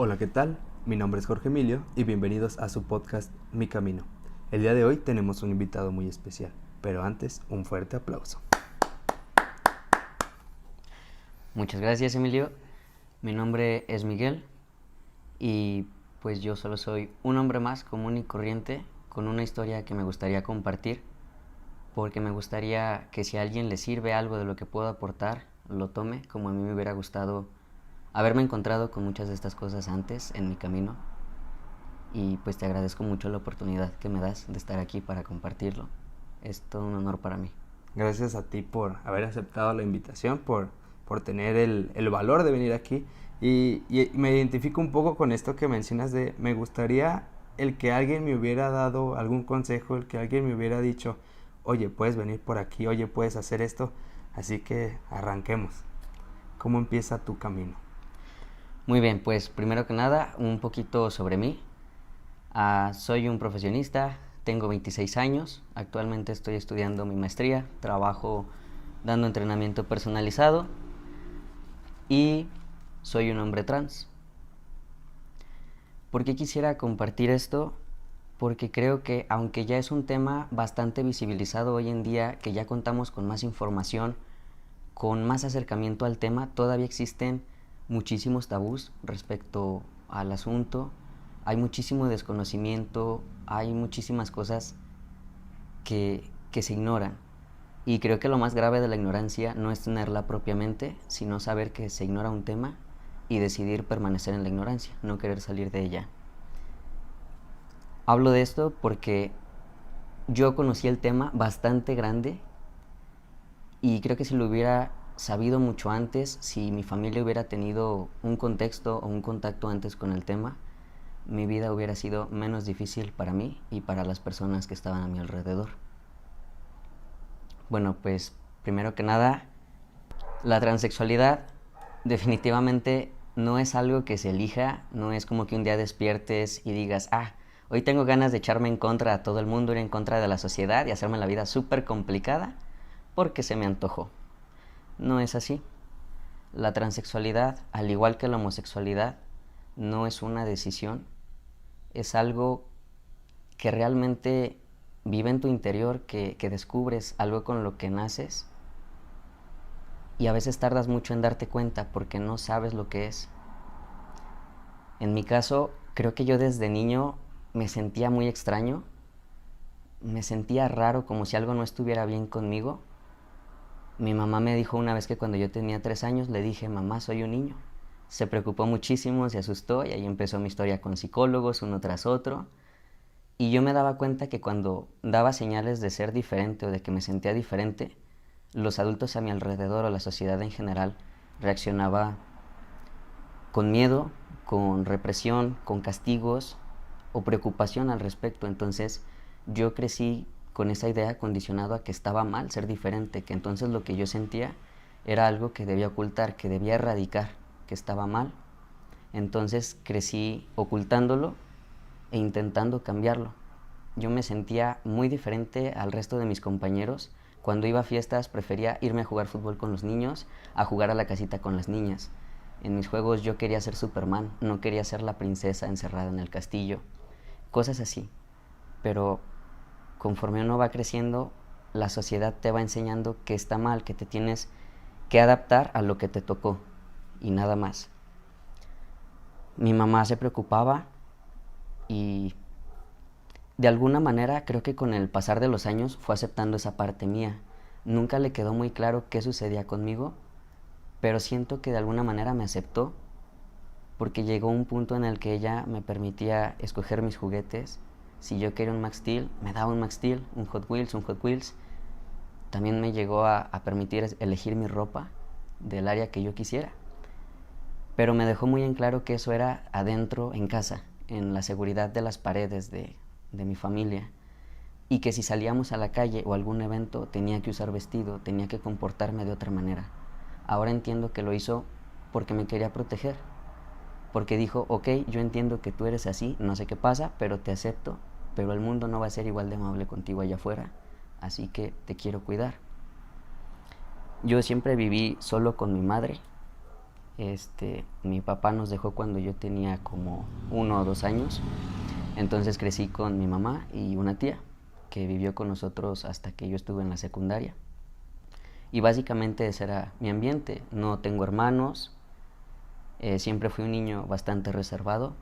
Hola, ¿qué tal? Mi nombre es Jorge Emilio y bienvenidos a su podcast Mi Camino. El día de hoy tenemos un invitado muy especial, pero antes un fuerte aplauso. Muchas gracias, Emilio. Mi nombre es Miguel y pues yo solo soy un hombre más común y corriente con una historia que me gustaría compartir, porque me gustaría que si a alguien le sirve algo de lo que puedo aportar, lo tome, como a mí me hubiera gustado haberme encontrado con muchas de estas cosas antes en mi camino. Y pues te agradezco mucho la oportunidad que me das de estar aquí para compartirlo. Es todo un honor para mí. Gracias a ti por haber aceptado la invitación, por tener el valor de venir aquí. Y me identifico un poco con esto que mencionas de me gustaría el que alguien me hubiera dado algún consejo, el que alguien me hubiera dicho, oye, puedes venir por aquí, oye, puedes hacer esto. Así que arranquemos. ¿Cómo empieza tu camino? Muy bien, pues primero que nada, un poquito sobre mí. Soy un profesionista, tengo 26 años, actualmente estoy estudiando mi maestría, trabajo dando entrenamiento personalizado y soy un hombre trans. ¿Por qué quisiera compartir esto? Porque creo que aunque ya es un tema bastante visibilizado hoy en día, que ya contamos con más información, con más acercamiento al tema, todavía existen muchísimos tabús respecto al asunto. Hay muchísimo desconocimiento, hay muchísimas cosas que se ignoran. Y creo que lo más grave de la ignorancia no es tenerla propiamente, sino saber que se ignora un tema y decidir permanecer en la ignorancia, no querer salir de ella. Hablo de esto porque yo conocí el tema bastante grande y creo que si lo hubiera sabido mucho antes, si mi familia hubiera tenido un contexto o un contacto antes con el tema, mi vida hubiera sido menos difícil para mí y para las personas que estaban a mi alrededor. Bueno, pues primero que nada, la transexualidad definitivamente no es algo que se elija, no es como que un día despiertes y digas, hoy tengo ganas de echarme en contra a todo el mundo, ir en contra de la sociedad y hacerme la vida súper complicada porque se me antojó. No es así. La transexualidad, al igual que la homosexualidad, no es una decisión, es algo que realmente vive en tu interior, que descubres, algo con lo que naces y a veces tardas mucho en darte cuenta porque no sabes lo que es. En mi caso, creo que yo desde niño me sentía muy extraño, me sentía raro, como si algo no estuviera bien conmigo. Mi mamá me dijo una vez que cuando yo tenía 3 años le dije, mamá, soy un niño. Se preocupó muchísimo, se asustó y ahí empezó mi historia con psicólogos, uno tras otro. Y yo me daba cuenta que cuando daba señales de ser diferente o de que me sentía diferente, los adultos a mi alrededor o la sociedad en general reaccionaba con miedo, con represión, con castigos o preocupación al respecto. Entonces yo crecí con esa idea condicionado a que estaba mal ser diferente, que entonces lo que yo sentía era algo que debía ocultar, que debía erradicar, que estaba mal. Entonces crecí ocultándolo e intentando cambiarlo. Yo me sentía muy diferente al resto de mis compañeros. Cuando iba a fiestas prefería irme a jugar fútbol con los niños, a jugar a la casita con las niñas. En mis juegos yo quería ser Superman, no quería ser la princesa encerrada en el castillo. Cosas así. Pero conforme uno va creciendo, la sociedad te va enseñando que está mal, que te tienes que adaptar a lo que te tocó y nada más. Mi mamá se preocupaba y de alguna manera creo que con el pasar de los años fue aceptando esa parte mía. Nunca le quedó muy claro qué sucedía conmigo, pero siento que de alguna manera me aceptó porque llegó un punto en el que ella me permitía escoger mis juguetes. Si yo quería un Max Steel, me daba un Max Steel, un Hot Wheels, un Hot Wheels. También me llegó a permitir elegir mi ropa del área que yo quisiera. Pero me dejó muy en claro que eso era adentro, en casa, en la seguridad de las paredes de mi familia. Y que si salíamos a la calle o a algún evento tenía que usar vestido, tenía que comportarme de otra manera. Ahora entiendo que lo hizo porque me quería proteger. Porque dijo, ok, yo entiendo que tú eres así, no sé qué pasa, pero te acepto, pero el mundo no va a ser igual de amable contigo allá afuera, así que te quiero cuidar. Yo siempre viví solo con mi madre, Mi papá nos dejó cuando yo tenía como 1 o 2 años. Entonces crecí con mi mamá y una tía que vivió con nosotros hasta que yo estuve en la secundaria. Y básicamente ese era mi ambiente. No tengo hermanos, siempre fui un niño bastante reservado.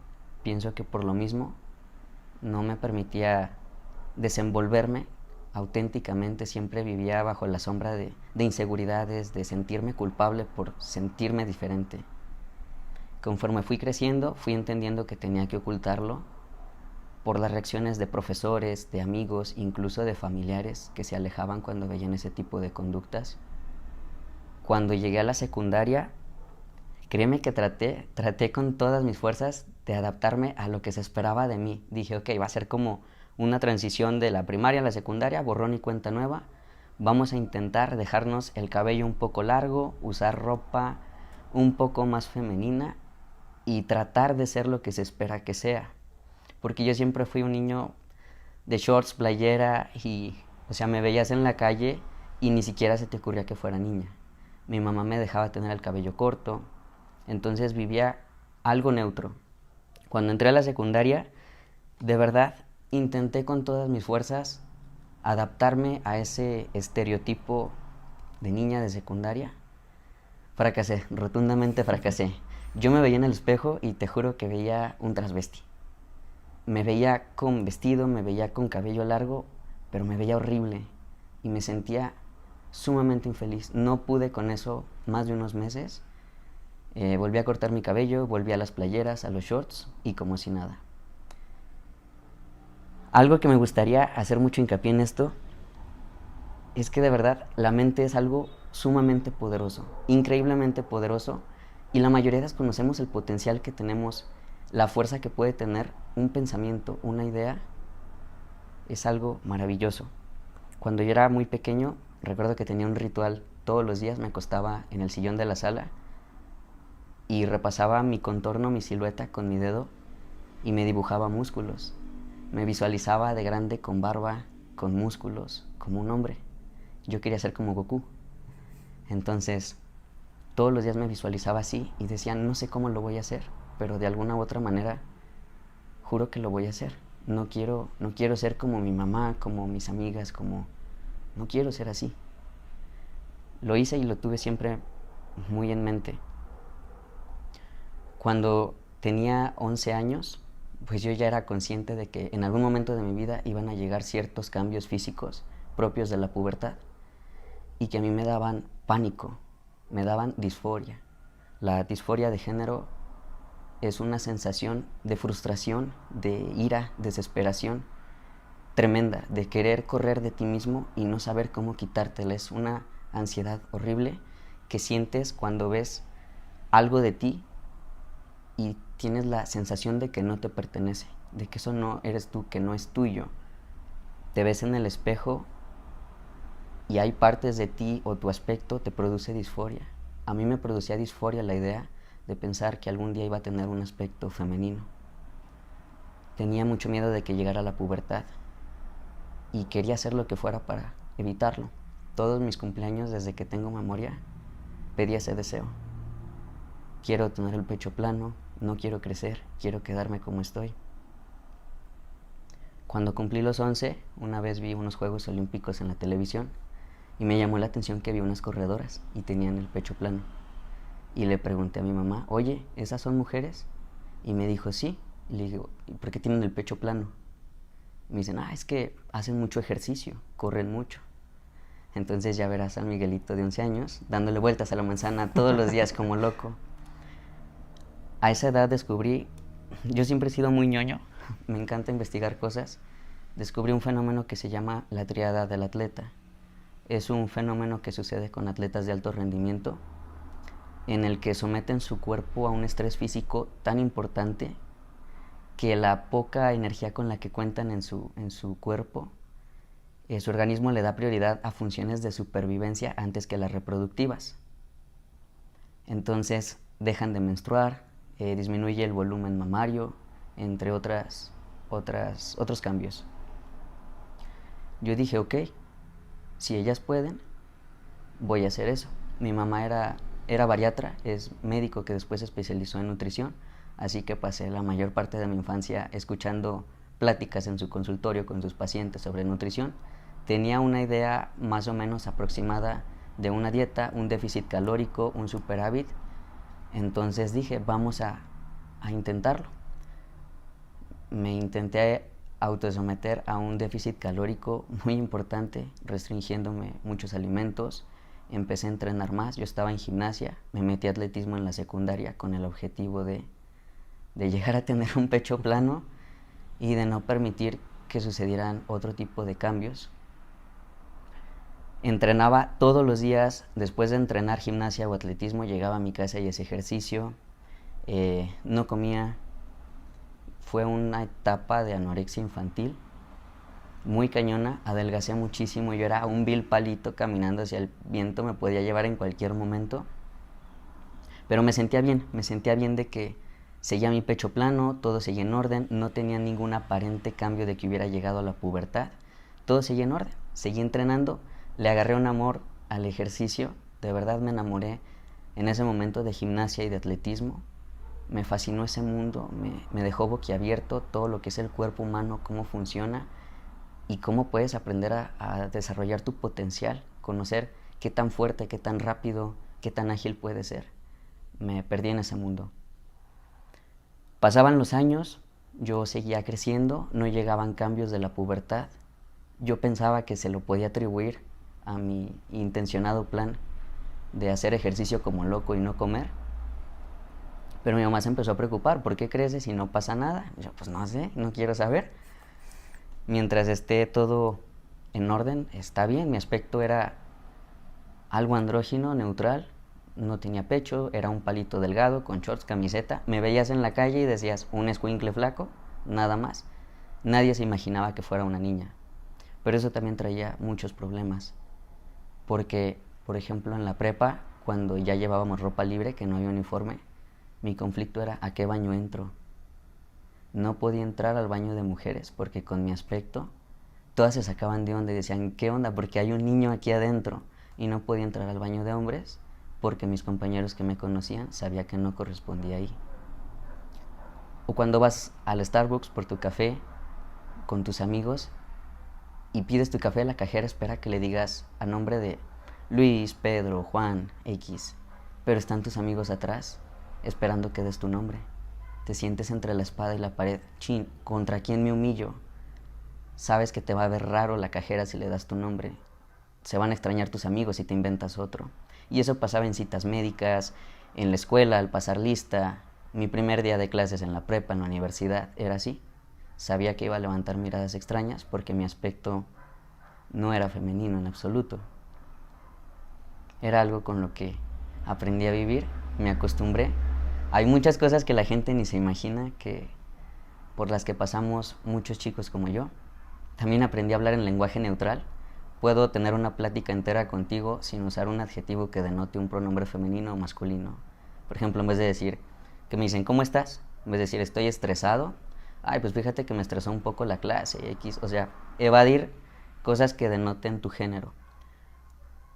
Pienso que por lo mismo no me permitía desenvolverme auténticamente, siempre vivía bajo la sombra de inseguridades, de sentirme culpable por sentirme diferente. Conforme fui creciendo, fui entendiendo que tenía que ocultarlo por las reacciones de profesores, de amigos, incluso de familiares que se alejaban cuando veían ese tipo de conductas. Cuando llegué a la secundaria, créeme que traté con todas mis fuerzas de adaptarme a lo que se esperaba de mí. Dije, ok, va a ser como una transición de la primaria a la secundaria, borrón y cuenta nueva. Vamos a intentar dejarnos el cabello un poco largo, usar ropa un poco más femenina y tratar de ser lo que se espera que sea. Porque yo siempre fui un niño de shorts, playera y, o sea, me veías en la calle y ni siquiera se te ocurría que fuera niña. Mi mamá me dejaba tener el cabello corto, entonces vivía algo neutro. Cuando entré a la secundaria, de verdad, intenté con todas mis fuerzas adaptarme a ese estereotipo de niña de secundaria. Fracasé, rotundamente fracasé. Yo me veía en el espejo y te juro que veía un transvesti. Me veía con vestido, me veía con cabello largo, pero me veía horrible y me sentía sumamente infeliz. No pude con eso más de unos meses. Volví a cortar mi cabello, volví a las playeras, a los shorts y como si nada. Algo que me gustaría hacer mucho hincapié en esto es que de verdad la mente es algo sumamente poderoso, increíblemente poderoso, y la mayoría desconocemos el potencial que tenemos, la fuerza que puede tener un pensamiento, una idea. Es algo maravilloso. Cuando yo era muy pequeño, recuerdo que tenía un ritual. Todos los días me acostaba en el sillón de la sala y repasaba mi contorno, mi silueta con mi dedo y me dibujaba músculos. Me visualizaba de grande con barba, con músculos, como un hombre. Yo quería ser como Goku. Entonces, todos los días me visualizaba así y decía, no sé cómo lo voy a hacer, pero de alguna u otra manera juro que lo voy a hacer. No quiero ser como mi mamá, como mis amigas, no quiero ser así. Lo hice y lo tuve siempre muy en mente. Cuando tenía 11 años, pues yo ya era consciente de que en algún momento de mi vida iban a llegar ciertos cambios físicos propios de la pubertad y que a mí me daban pánico, me daban disforia. La disforia de género es una sensación de frustración, de ira, desesperación tremenda, de querer correr de ti mismo y no saber cómo quitártela. Es una ansiedad horrible que sientes cuando ves algo de ti y tienes la sensación de que no te pertenece, de que eso no eres tú, que no es tuyo. Te ves en el espejo y hay partes de ti o tu aspecto te produce disforia. A mí me producía disforia la idea de pensar que algún día iba a tener un aspecto femenino. Tenía mucho miedo de que llegara la pubertad y quería hacer lo que fuera para evitarlo. Todos mis cumpleaños, desde que tengo memoria, pedí ese deseo. Quiero tener el pecho plano, no quiero crecer, quiero quedarme como estoy. Cuando cumplí los 11, una vez vi unos Juegos Olímpicos en la televisión y me llamó la atención que vi unas corredoras y tenían el pecho plano. Y le pregunté a mi mamá, oye, ¿esas son mujeres? Y me dijo, sí. Y le digo, ¿y por qué tienen el pecho plano? Y me dicen, es que hacen mucho ejercicio, corren mucho. Entonces ya verás al Miguelito de 11 años dándole vueltas a la manzana todos los días como loco. A esa edad descubrí, yo siempre he sido muy ñoño, me encanta investigar cosas. Descubrí un fenómeno que se llama la tríada del atleta. Es un fenómeno que sucede con atletas de alto rendimiento, en el que someten su cuerpo a un estrés físico tan importante que la poca energía con la que cuentan en su cuerpo, su organismo le da prioridad a funciones de supervivencia antes que las reproductivas. Entonces dejan de menstruar, disminuye el volumen mamario, entre otros cambios. Yo dije, ok, si ellas pueden, voy a hacer eso. Mi mamá era era bariatra, es médico que después se especializó en nutrición, así que pasé la mayor parte de mi infancia escuchando pláticas en su consultorio con sus pacientes sobre nutrición. Tenía una idea más o menos aproximada de una dieta, un déficit calórico, un superávit. Entonces dije, vamos a intentarlo. Me intenté autosometer a un déficit calórico muy importante, restringiéndome muchos alimentos. Empecé a entrenar más, yo estaba en gimnasia, me metí a atletismo en la secundaria con el objetivo de llegar a tener un pecho plano y de no permitir que sucedieran otro tipo de cambios. Entrenaba todos los días, después de entrenar gimnasia o atletismo, llegaba a mi casa y hacía ejercicio, no comía. Fue una etapa de anorexia infantil muy cañona, adelgacé muchísimo, yo era un vil palito caminando hacia el viento, me podía llevar en cualquier momento, pero me sentía bien de que seguía mi pecho plano, todo seguía en orden, no tenía ningún aparente cambio de que hubiera llegado a la pubertad, todo seguía en orden, seguí entrenando, le agarré un amor al ejercicio, de verdad me enamoré en ese momento de gimnasia y de atletismo. Me fascinó ese mundo, me dejó boquiabierto todo lo que es el cuerpo humano, cómo funciona y cómo puedes aprender a desarrollar tu potencial, conocer qué tan fuerte, qué tan rápido, qué tan ágil puedes ser. Me perdí en ese mundo. Pasaban los años, yo seguía creciendo, no llegaban cambios de la pubertad. Yo pensaba que se lo podía atribuir a mi intencionado plan de hacer ejercicio como loco y no comer. Pero mi mamá se empezó a preocupar, ¿por qué creces si no pasa nada? Yo, pues no sé, no quiero saber. Mientras esté todo en orden, está bien. Mi aspecto era algo andrógino, neutral, no tenía pecho, era un palito delgado, con shorts, camiseta. Me veías en la calle y decías, un escuincle flaco, nada más. Nadie se imaginaba que fuera una niña. Pero eso también traía muchos problemas. Porque, por ejemplo, en la prepa, cuando ya llevábamos ropa libre, que no había uniforme, mi conflicto era ¿a qué baño entro? No podía entrar al baño de mujeres porque con mi aspecto todas se sacaban de onda y decían ¿qué onda? Porque hay un niño aquí adentro. Y no podía entrar al baño de hombres porque mis compañeros que me conocían sabían que no correspondía ahí. O cuando vas al Starbucks por tu café con tus amigos y pides tu café, la cajera espera que le digas a nombre de Luis, Pedro, Juan, X, pero están tus amigos atrás esperando que des tu nombre. Te sientes entre la espada y la pared. Chin, ¿contra quién me humillo? Sabes que te va a ver raro la cajera si le das tu nombre. Se van a extrañar tus amigos si te inventas otro. Y eso pasaba en citas médicas, en la escuela, al pasar lista. Mi primer día de clases en la prepa, en la universidad, era así. Sabía que iba a levantar miradas extrañas porque mi aspecto no era femenino en absoluto. Era algo con lo que aprendí a vivir, me acostumbré. Hay muchas cosas que la gente ni se imagina que por las que pasamos muchos chicos como yo. También aprendí a hablar en lenguaje neutral. Puedo tener una plática entera contigo sin usar un adjetivo que denote un pronombre femenino o masculino. Por ejemplo, en vez de decir que me dicen ¿cómo estás? En vez de decir estoy estresado, ay, pues fíjate que me estresó un poco la clase, X. O sea, evadir cosas que denoten tu género.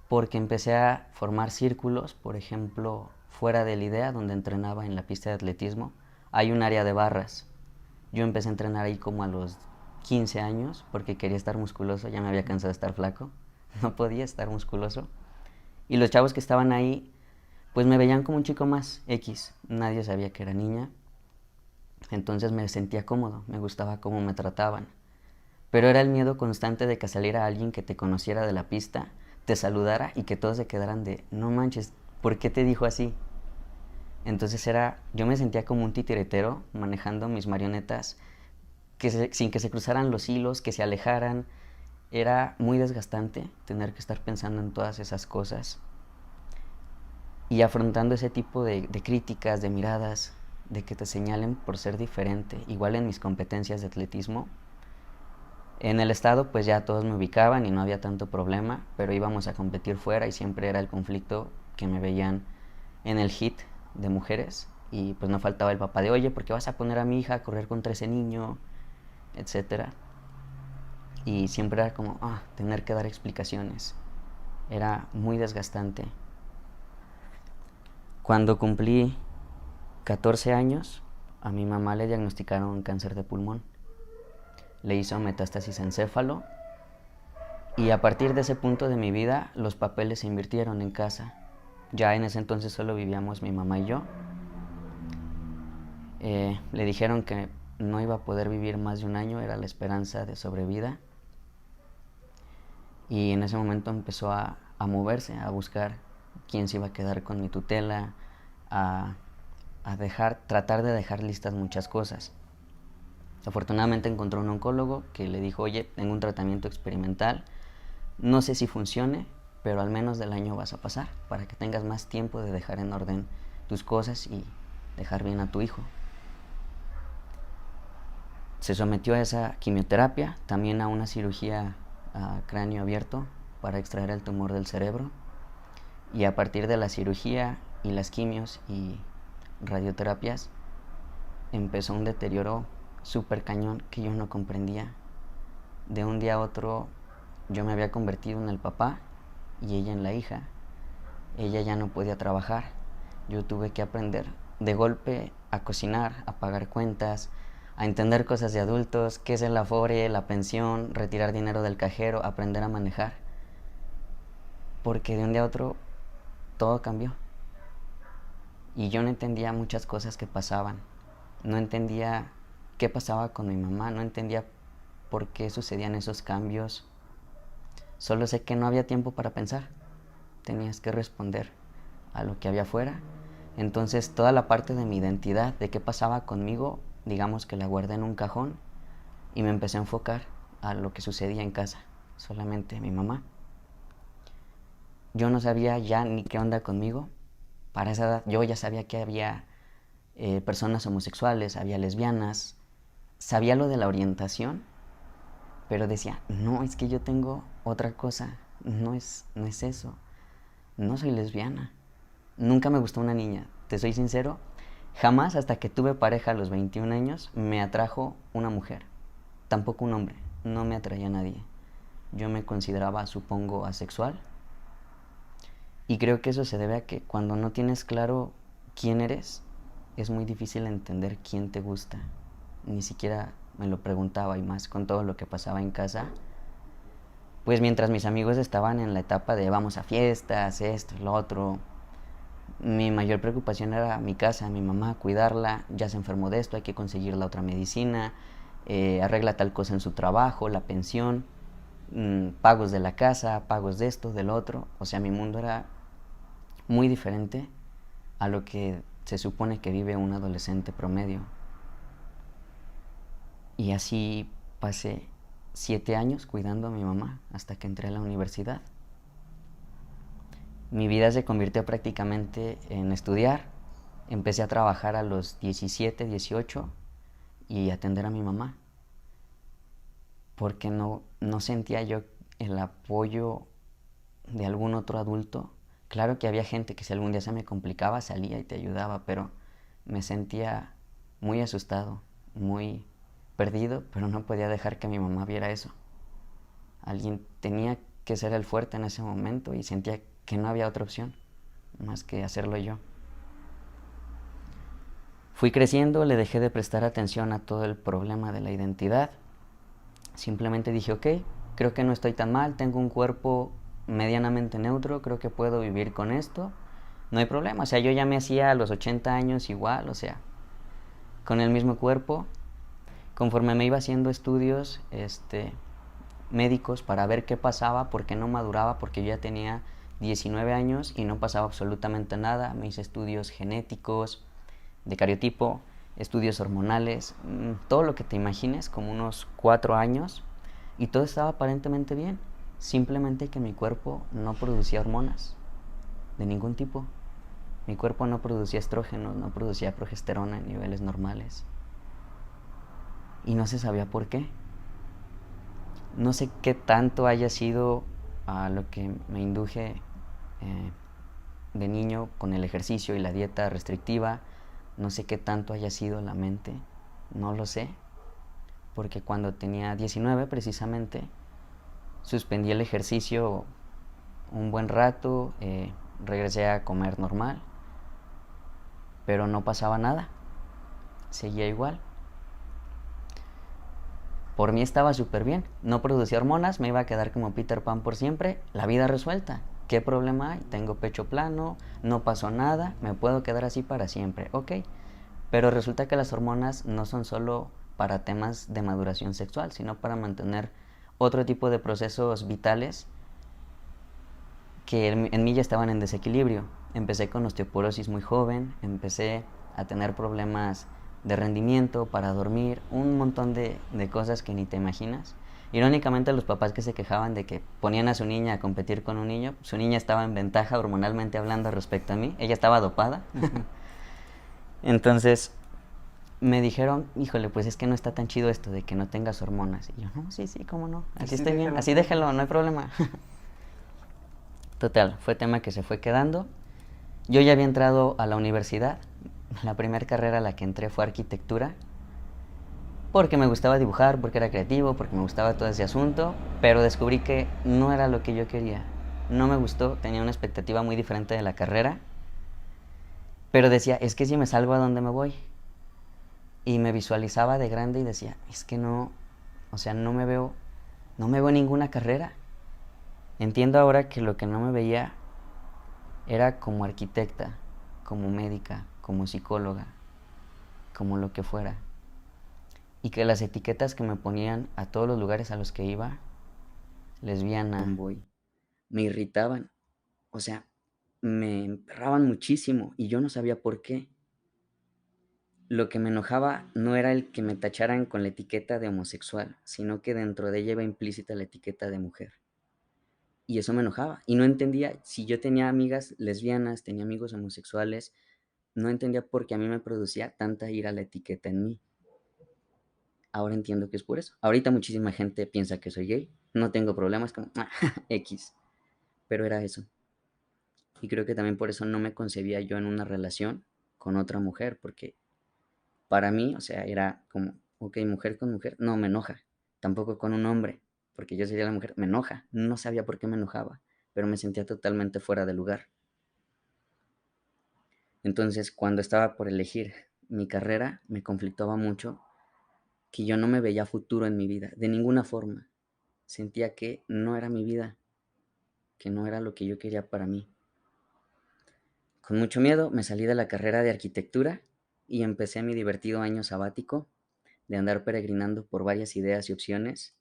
Porque empecé a formar círculos, por ejemplo, fuera de la idea, donde entrenaba en la pista de atletismo, hay un área de barras. Yo empecé a entrenar ahí como a los 15 años porque quería estar musculoso, ya me había cansado de estar flaco, no podía estar musculoso. Y los chavos que estaban ahí, pues me veían como un chico más X, nadie sabía que era niña. Entonces me sentía cómodo, me gustaba cómo me trataban. Pero era el miedo constante de que saliera alguien que te conociera de la pista, te saludara y que todos se quedaran de, no manches, ¿por qué te dijo así? Entonces yo me sentía como un titiritero manejando mis marionetas sin que se cruzaran los hilos, que se alejaran. Era muy desgastante tener que estar pensando en todas esas cosas y afrontando ese tipo de críticas, de miradas, de que te señalen por ser diferente. Igual en mis competencias de atletismo, en el estado pues ya todos me ubicaban y no había tanto problema, pero íbamos a competir fuera y siempre era el conflicto que me veían en el hit de mujeres y pues no faltaba el papá de, oye, ¿por qué vas a poner a mi hija a correr contra ese niño? Etcétera. Y siempre era como, tener que dar explicaciones. Era muy desgastante. Cuando cumplí 14 años, a mi mamá le diagnosticaron cáncer de pulmón. Le hizo metástasis encéfalo y a partir de ese punto de mi vida los papeles se invirtieron en casa. Ya en ese entonces solo vivíamos mi mamá y yo. Le dijeron que no iba a poder vivir más de un año, era la esperanza de sobrevida. Y en ese momento empezó a moverse, a buscar quién se iba a quedar con mi tutela, a tratar de dejar listas muchas cosas. Afortunadamente encontró un oncólogo que le dijo, oye, tengo un tratamiento experimental, no sé si funcione, pero al menos del año vas a pasar, para que tengas más tiempo de dejar en orden tus cosas y dejar bien a tu hijo. Se sometió a esa quimioterapia, también a una cirugía a cráneo abierto para extraer el tumor del cerebro. Y a partir de la cirugía y las quimios y radioterapias, empezó un deterioro súper cañón que yo no comprendía. De un día a otro yo me había convertido en el papá y ella en la hija. Ella ya no podía trabajar. Yo tuve que aprender de golpe a cocinar, a pagar cuentas, a entender cosas de adultos, qué es el Afore, la pensión, retirar dinero del cajero, aprender a manejar. Porque de un día a otro todo cambió. Y yo no entendía muchas cosas que pasaban. No entendía qué pasaba con mi mamá, no entendía por qué sucedían esos cambios. Solo sé que no había tiempo para pensar. Tenías que responder a lo que había afuera. Entonces toda la parte de mi identidad, de qué pasaba conmigo, digamos que la guardé en un cajón y me empecé a enfocar a lo que sucedía en casa, solamente mi mamá. Yo no sabía ya ni qué onda conmigo. Para esa edad yo ya sabía que había personas homosexuales, había lesbianas, sabía lo de la orientación, pero decía, no, es que yo tengo otra cosa, no es eso, no soy lesbiana. Nunca me gustó una niña, te soy sincero, jamás hasta que tuve pareja a los 21 años me atrajo una mujer, tampoco un hombre, no me atraía a nadie. Yo me consideraba, supongo, asexual. Y creo que eso se debe a que cuando no tienes claro quién eres, es muy difícil entender quién te gusta. Ni siquiera me lo preguntaba, y más con todo lo que pasaba en casa. Pues mientras mis amigos estaban en la etapa de vamos a fiestas, esto, lo otro, mi mayor preocupación era mi casa, mi mamá, cuidarla, ya se enfermó de esto, hay que conseguir la otra medicina, arregla tal cosa en su trabajo, la pensión, pagos de la casa, pagos de esto, del otro. O sea, mi mundo era muy diferente a lo que se supone que vive un adolescente promedio. Y así pasé 7 años cuidando a mi mamá hasta que entré a la universidad. Mi vida se convirtió prácticamente en estudiar. Empecé a trabajar a los 17, 18 y atender a mi mamá. Porque no sentía yo el apoyo de algún otro adulto. Claro que había gente que si algún día se me complicaba salía y te ayudaba, pero me sentía muy asustado, muy perdido, pero no podía dejar que mi mamá viera eso. Alguien tenía que ser el fuerte en ese momento y sentía que no había otra opción más que hacerlo yo. Fui creciendo, le dejé de prestar atención a todo el problema de la identidad. Simplemente dije, ok, creo que no estoy tan mal, tengo un cuerpo medianamente neutro, creo que puedo vivir con esto, no hay problema. O sea, yo ya me hacía a los 80 años igual, o sea, con el mismo cuerpo. Conforme me iba haciendo estudios médicos para ver qué pasaba, por qué no maduraba, porque yo ya tenía 19 años y no pasaba absolutamente nada. Me hice estudios genéticos, de cariotipo, estudios hormonales, todo lo que te imagines, como unos 4 años, y todo estaba aparentemente bien. Simplemente que mi cuerpo no producía hormonas de ningún tipo. Mi cuerpo no producía estrógenos, no producía progesterona en niveles normales. Y no se sabía por qué. No sé qué tanto haya sido a lo que me induje de niño con el ejercicio y la dieta restrictiva. No sé qué tanto haya sido la mente. No lo sé. Porque cuando tenía 19 precisamente, suspendí el ejercicio un buen rato, regresé a comer normal pero no pasaba nada, seguía igual. Por mí estaba súper bien, no producía hormonas, me iba a quedar como Peter Pan por siempre, la vida resuelta. ¿Qué problema hay? Tengo pecho plano, no pasó nada, me puedo quedar así para siempre, ok. Pero resulta que las hormonas no son solo para temas de maduración sexual, sino para mantener otro tipo de procesos vitales que en mí ya estaban en desequilibrio. Empecé con osteoporosis muy joven, empecé a tener problemas de rendimiento, para dormir, un montón de cosas que ni te imaginas. Irónicamente, los papás que se quejaban de que ponían a su niña a competir con un niño, su niña estaba en ventaja hormonalmente hablando respecto a mí, ella estaba dopada. Entonces me dijeron, híjole, pues es que no está tan chido esto de que no tengas hormonas. Y yo, no, sí, sí, cómo no, así estoy bien, así déjalo, no hay problema. Total, fue tema que se fue quedando. Yo ya había entrado a la universidad. La primera carrera a la que entré fue arquitectura. Porque me gustaba dibujar, porque era creativo, porque me gustaba todo ese asunto. Pero descubrí que no era lo que yo quería. No me gustó, tenía una expectativa muy diferente de la carrera. Pero decía, es que si me salgo, ¿a dónde me voy? Y me visualizaba de grande y decía, es que no, o sea, no me veo en ninguna carrera. Entiendo ahora que lo que no me veía era como arquitecta, como médica, como psicóloga, como lo que fuera. Y que las etiquetas que me ponían a todos los lugares a los que iba, lesbiana, tomboy, me irritaban. O sea, me emperraban muchísimo y yo no sabía por qué. Lo que me enojaba no era el que me tacharan con la etiqueta de homosexual, sino que dentro de ella iba implícita la etiqueta de mujer. Y eso me enojaba. Y no entendía, si yo tenía amigas lesbianas, tenía amigos homosexuales, no entendía por qué a mí me producía tanta ira la etiqueta en mí. Ahora entiendo que es por eso. Ahorita muchísima gente piensa que soy gay. No tengo problemas con X. Pero era eso. Y creo que también por eso no me concebía yo en una relación con otra mujer. Porque para mí, o sea, era como, ok, mujer con mujer. No, me enoja. Tampoco con un hombre. Porque yo sería la mujer. Me enoja. No sabía por qué me enojaba. Pero me sentía totalmente fuera de lugar. Entonces, cuando estaba por elegir mi carrera, me conflictaba mucho que yo no me veía futuro en mi vida, de ninguna forma. Sentía que no era mi vida, que no era lo que yo quería para mí. Con mucho miedo me salí de la carrera de arquitectura y empecé mi divertido año sabático de andar peregrinando por varias ideas y opciones.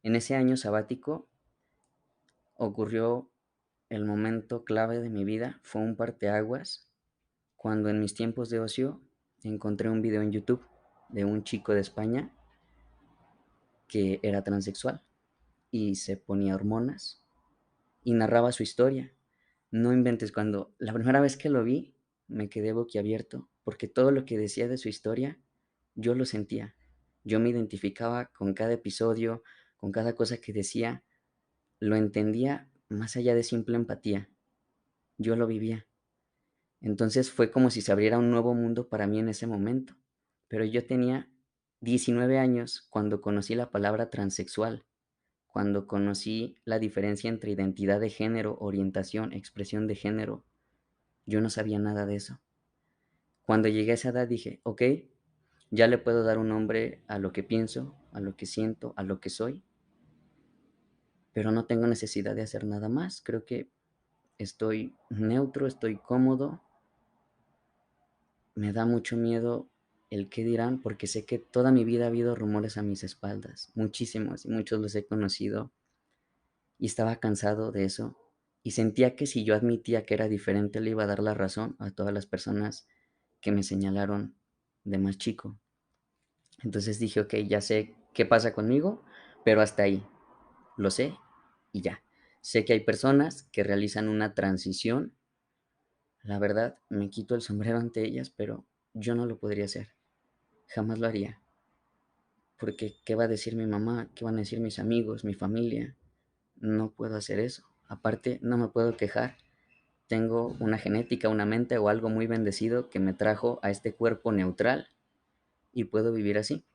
En ese año sabático ocurrió el momento clave de mi vida, fue un parteaguas cuando en mis tiempos de ocio encontré un video en YouTube de un chico de España que era transexual y se ponía hormonas y narraba su historia. No inventes, cuando la primera vez que lo vi me quedé boquiabierto porque todo lo que decía de su historia yo lo sentía. Yo me identificaba con cada episodio, con cada cosa que decía, lo entendía más allá de simple empatía. Yo lo vivía. Entonces fue como si se abriera un nuevo mundo para mí en ese momento. Pero yo tenía 19 años cuando conocí la palabra transexual, cuando conocí la diferencia entre identidad de género, orientación, expresión de género. Yo no sabía nada de eso. Cuando llegué a esa edad dije, ok, ya le puedo dar un nombre a lo que pienso, a lo que siento, a lo que soy, pero no tengo necesidad de hacer nada más. Creo que estoy neutro, estoy cómodo. Me da mucho miedo el qué dirán, porque sé que toda mi vida ha habido rumores a mis espaldas, muchísimos, y muchos los he conocido, y estaba cansado de eso, y sentía que si yo admitía que era diferente le iba a dar la razón a todas las personas que me señalaron de más chico. Entonces dije, ok, ya sé qué pasa conmigo, pero hasta ahí, lo sé y ya. Sé que hay personas que realizan una transición. La verdad, me quito el sombrero ante ellas, pero yo no lo podría hacer. Jamás lo haría. Porque, ¿qué va a decir mi mamá? ¿Qué van a decir mis amigos, mi familia? No puedo hacer eso. Aparte, no me puedo quejar. Tengo una genética, una mente o algo muy bendecido que me trajo a este cuerpo neutral y puedo vivir así.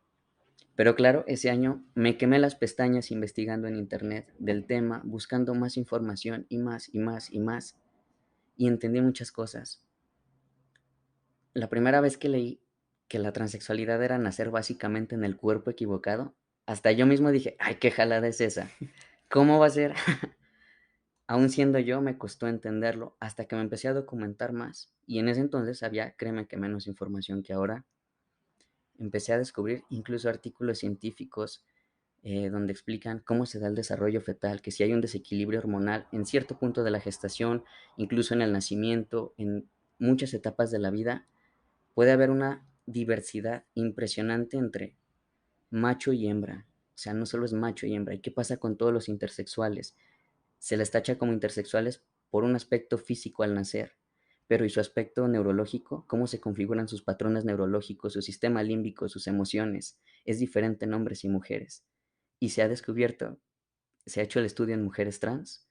Pero claro, ese año me quemé las pestañas investigando en internet del tema, buscando más información y más y más y más. Y entendí muchas cosas. la primera vez que leí que la transexualidad era nacer básicamente en el cuerpo equivocado, hasta yo mismo dije: "Ay, qué jalada es esa, ¿cómo va a ser?". Aún siendo yo, me costó entenderlo hasta que me empecé a documentar más, y en ese entonces había, créeme que menos información que ahora. Empecé a descubrir incluso artículos científicos, donde explican cómo se da el desarrollo fetal, que si hay un desequilibrio hormonal en cierto punto de la gestación, incluso en el nacimiento, en muchas etapas de la vida, puede haber una diversidad impresionante entre macho y hembra. O sea, no solo es macho y hembra. ¿Y qué pasa con todos los intersexuales? Se les tacha como intersexuales por un aspecto físico al nacer, pero ¿y su aspecto neurológico? ¿Cómo se configuran sus patrones neurológicos, su sistema límbico, sus emociones? Es diferente en hombres y mujeres. Y se ha descubierto, se ha hecho el estudio en mujeres trans,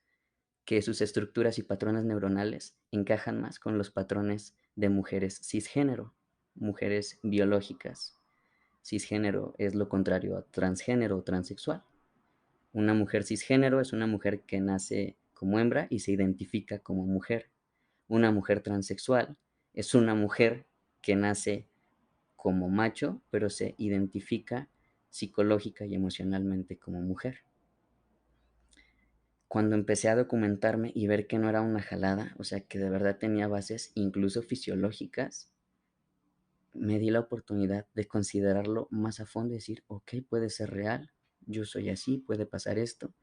que sus estructuras y patrones neuronales encajan más con los patrones de mujeres cisgénero, mujeres biológicas. Cisgénero es lo contrario a transgénero o transexual. Una mujer cisgénero es una mujer que nace como hembra y se identifica como mujer. Una mujer transexual es una mujer que nace como macho, pero se identifica psicológica y emocionalmente como mujer. Cuando empecé a documentarme y ver que no era una jalada, o sea, que de verdad tenía bases incluso fisiológicas, me di la oportunidad de considerarlo más a fondo y decir, ok, puede ser real, yo soy así, puede pasar esto.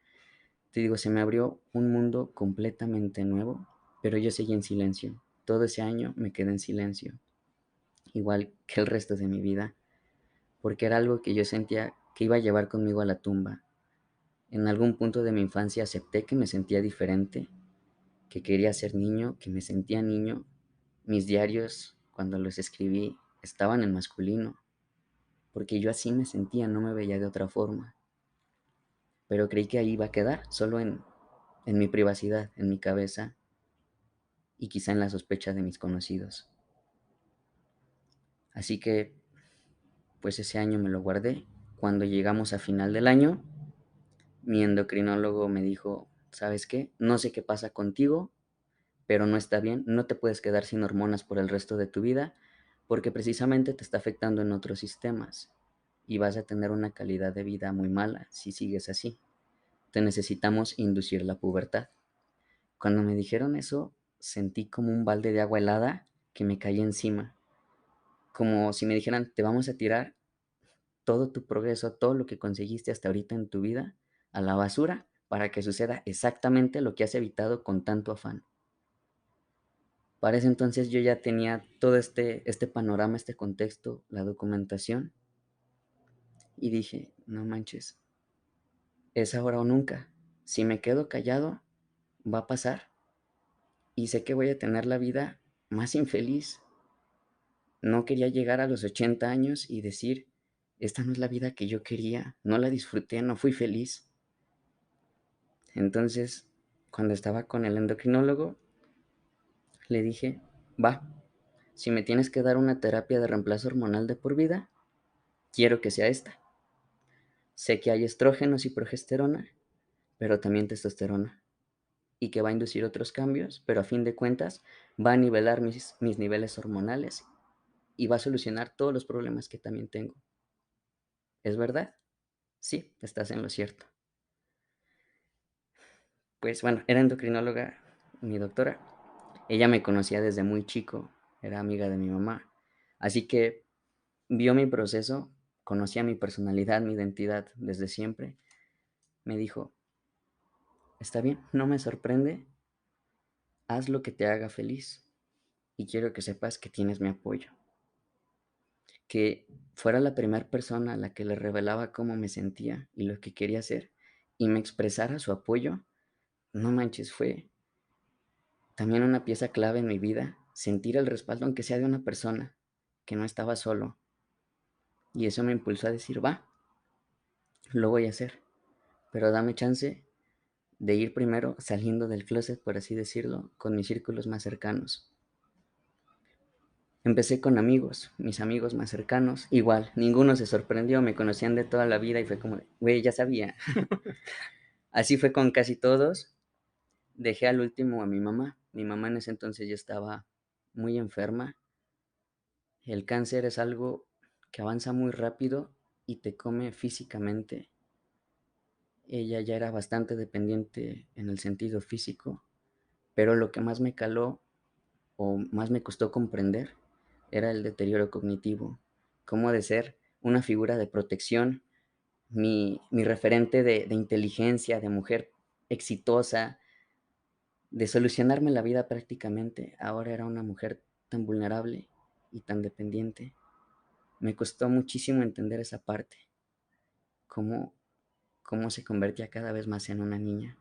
Te digo, se me abrió un mundo completamente nuevo, pero yo seguí en silencio. Todo ese año me quedé en silencio, igual que el resto de mi vida, porque era algo que yo sentía que iba a llevar conmigo a la tumba. En algún punto de mi infancia acepté que me sentía diferente, que quería ser niño, que me sentía niño. Mis diarios, cuando los escribí, estaban en masculino, porque yo así me sentía, no me veía de otra forma. Pero creí que ahí iba a quedar, solo en mi privacidad, en mi cabeza y quizá en la sospecha de mis conocidos. Así que, pues ese año me lo guardé. Cuando llegamos a final del año, mi endocrinólogo me dijo, ¿sabes qué? No sé qué pasa contigo, pero no está bien, no te puedes quedar sin hormonas por el resto de tu vida, porque precisamente te está afectando en otros sistemas y vas a tener una calidad de vida muy mala si sigues así. Te necesitamos inducir la pubertad. Cuando me dijeron eso, sentí como un balde de agua helada que me caía encima, como si me dijeran, te vamos a tirar todo tu progreso, todo lo que conseguiste hasta ahorita en tu vida, a la basura para que suceda exactamente lo que has evitado con tanto afán. Para ese entonces yo ya tenía todo este panorama, este contexto, la documentación, y dije, no manches, es ahora o nunca. Si me quedo callado, va a pasar, y sé que voy a tener la vida más infeliz. No quería llegar a los 80 años y decir, esta no es la vida que yo quería, no la disfruté, no fui feliz. Entonces, cuando estaba con el endocrinólogo, le dije, va, si me tienes que dar una terapia de reemplazo hormonal de por vida, quiero que sea esta. Sé que hay estrógenos y progesterona, pero también testosterona, y que va a inducir otros cambios, pero a fin de cuentas va a nivelar mis niveles hormonales y va a solucionar todos los problemas que también tengo. ¿Es verdad? Sí, estás en lo cierto. Pues bueno, era endocrinóloga mi doctora. Ella me conocía desde muy chico, era amiga de mi mamá. Así que vio mi proceso, conocía mi personalidad, mi identidad desde siempre. Me dijo, está bien, no me sorprende, haz lo que te haga feliz y quiero que sepas que tienes mi apoyo. Que fuera la primera persona a la que le revelaba cómo me sentía y lo que quería hacer y me expresara su apoyo, no manches, fue también una pieza clave en mi vida, sentir el respaldo aunque sea de una persona, que no estaba solo. Y eso me impulsó a decir, va, lo voy a hacer, pero dame chance de ir primero saliendo del closet, por así decirlo, con mis círculos más cercanos. Empecé con amigos, mis amigos más cercanos, igual, ninguno se sorprendió, me conocían de toda la vida y fue como, güey, ya sabía. Así fue con casi todos. Dejé al último a mi mamá. Mi mamá en ese entonces ya estaba muy enferma. El cáncer es algo que avanza muy rápido y te come físicamente. Ella ya era bastante dependiente en el sentido físico, pero lo que más me caló o más me costó comprender era el deterioro cognitivo, cómo de ser una figura de protección, mi referente de inteligencia, de mujer exitosa, de solucionarme la vida prácticamente, ahora era una mujer tan vulnerable y tan dependiente. Me costó muchísimo entender esa parte, cómo, cómo se convertía cada vez más en una niña.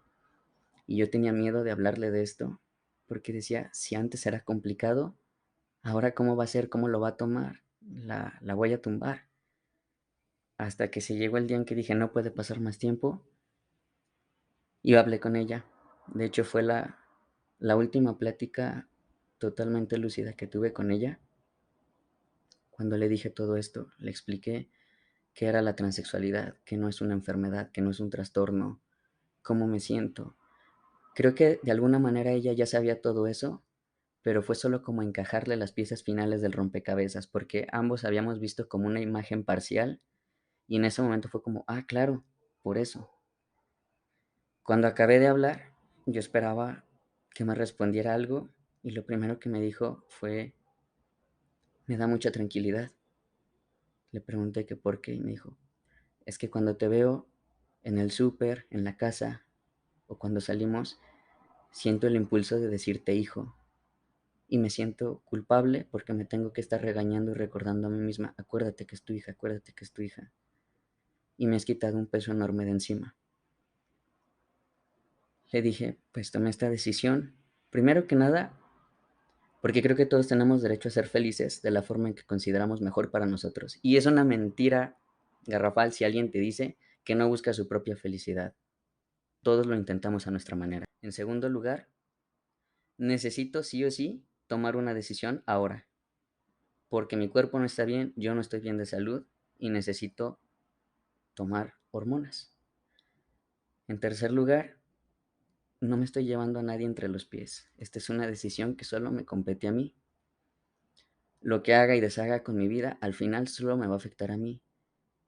Y yo tenía miedo de hablarle de esto, porque decía, si antes era complicado, ahora cómo va a ser, cómo lo va a tomar, la voy a tumbar. Hasta que se llegó el día en que dije, no puede pasar más tiempo, y hablé con ella. De hecho, fue la última plática totalmente lúcida que tuve con ella. Cuando le dije todo esto, le expliqué qué era la transexualidad, que no es una enfermedad, que no es un trastorno, cómo me siento. Creo que de alguna manera ella ya sabía todo eso, pero fue solo como encajarle las piezas finales del rompecabezas, porque ambos habíamos visto como una imagen parcial y en ese momento fue como, ah, claro, por eso. Cuando acabé de hablar, yo esperaba que me respondiera algo y lo primero que me dijo fue, me da mucha tranquilidad. Le pregunté que por qué y me dijo, es que cuando te veo en el súper, en la casa o cuando salimos, siento el impulso de decirte hijo y me siento culpable porque me tengo que estar regañando y recordando a mí misma, acuérdate que es tu hija, acuérdate que es tu hija. Y me has quitado un peso enorme de encima. Le dije, pues tomé esta decisión, primero que nada, porque creo que todos tenemos derecho a ser felices de la forma en que consideramos mejor para nosotros. Y es una mentira garrafal si alguien te dice que no busca su propia felicidad. Todos lo intentamos a nuestra manera. En segundo lugar, necesito sí o sí tomar una decisión ahora, porque mi cuerpo no está bien, yo no estoy bien de salud y necesito tomar hormonas. En tercer lugar, no me estoy llevando a nadie entre los pies. Esta es una decisión que solo me compete a mí. Lo que haga y deshaga con mi vida, al final solo me va a afectar a mí.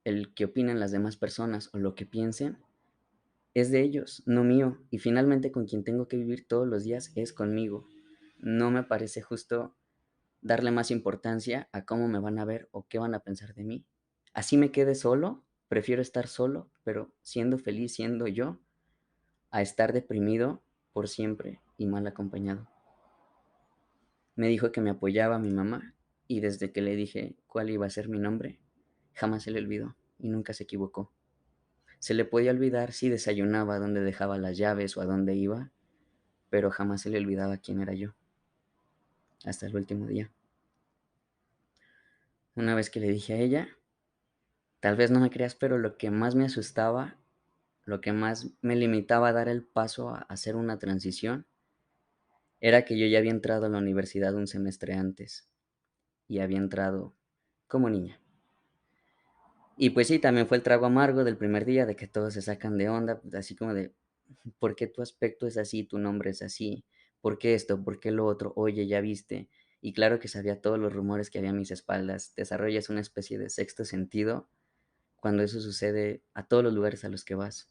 El que opinen las demás personas o lo que piensen es de ellos, no mío. Y finalmente con quien tengo que vivir todos los días es conmigo. No me parece justo darle más importancia a cómo me van a ver o qué van a pensar de mí. Así me quede solo, prefiero estar solo, pero siendo feliz siendo yo, a estar deprimido por siempre y mal acompañado. Me dijo que me apoyaba mi mamá y desde que le dije cuál iba a ser mi nombre, jamás se le olvidó y nunca se equivocó. Se le podía olvidar si desayunaba, dónde dejaba las llaves o a dónde iba, pero jamás se le olvidaba quién era yo, hasta el último día. Una vez que le dije a ella, tal vez no me creas, pero lo que más me asustaba, lo que más me limitaba a dar el paso a hacer una transición, era que yo ya había entrado a la universidad un semestre antes y había entrado como niña. Y pues sí, también fue el trago amargo del primer día, de que todos se sacan de onda, así como de, ¿por qué tu aspecto es así, tu nombre es así? ¿Por qué esto? ¿Por qué lo otro? Oye, ya viste. Y claro que sabía todos los rumores que había a mis espaldas. Desarrollas una especie de sexto sentido cuando eso sucede a todos los lugares a los que vas.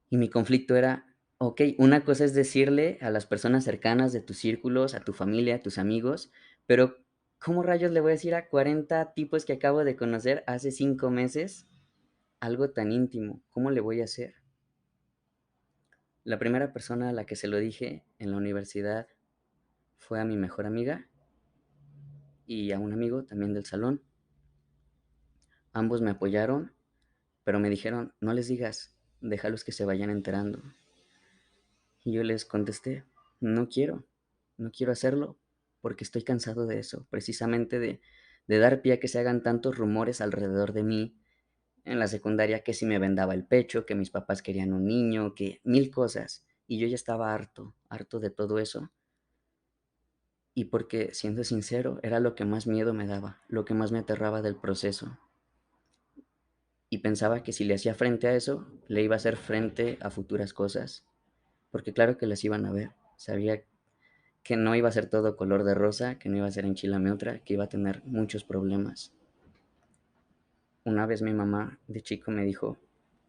Y mi conflicto era, ok, una cosa es decirle a las personas cercanas de tus círculos, a tu familia, a tus amigos, pero ¿cómo rayos le voy a decir a 40 tipos que acabo de conocer hace 5 meses algo tan íntimo? ¿Cómo le voy a hacer? La primera persona a la que se lo dije en la universidad fue a mi mejor amiga y a un amigo también del salón. Ambos me apoyaron, pero me dijeron, no les digas, déjalos que se vayan enterando. Y yo les contesté, no quiero, no quiero hacerlo porque estoy cansado de eso, precisamente de dar pie a que se hagan tantos rumores alrededor de mí. En la secundaria que si me vendaba el pecho, que mis papás querían un niño, que mil cosas. Y yo ya estaba harto, harto de todo eso. Y porque, siendo sincero, era lo que más miedo me daba, lo que más me aterraba del proceso. Y pensaba que si le hacía frente a eso, le iba a hacer frente a futuras cosas, porque claro que las iban a ver. Sabía que no iba a ser todo color de rosa, que no iba a ser enchilame otra, que iba a tener muchos problemas. Una vez mi mamá de chico me dijo,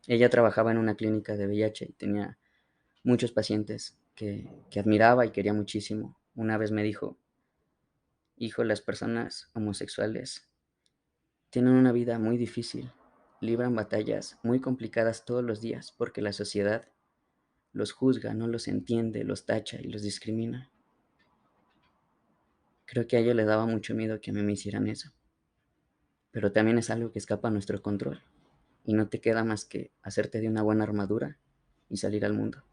ella trabajaba en una clínica de VIH y tenía muchos pacientes que admiraba y quería muchísimo. Una vez me dijo, hijo, las personas homosexuales tienen una vida muy difícil, libran batallas muy complicadas todos los días porque la sociedad los juzga, no los entiende, los tacha y los discrimina. Creo que a ella le daba mucho miedo que a mí me hicieran eso, pero también es algo que escapa a nuestro control y no te queda más que hacerte de una buena armadura y salir al mundo.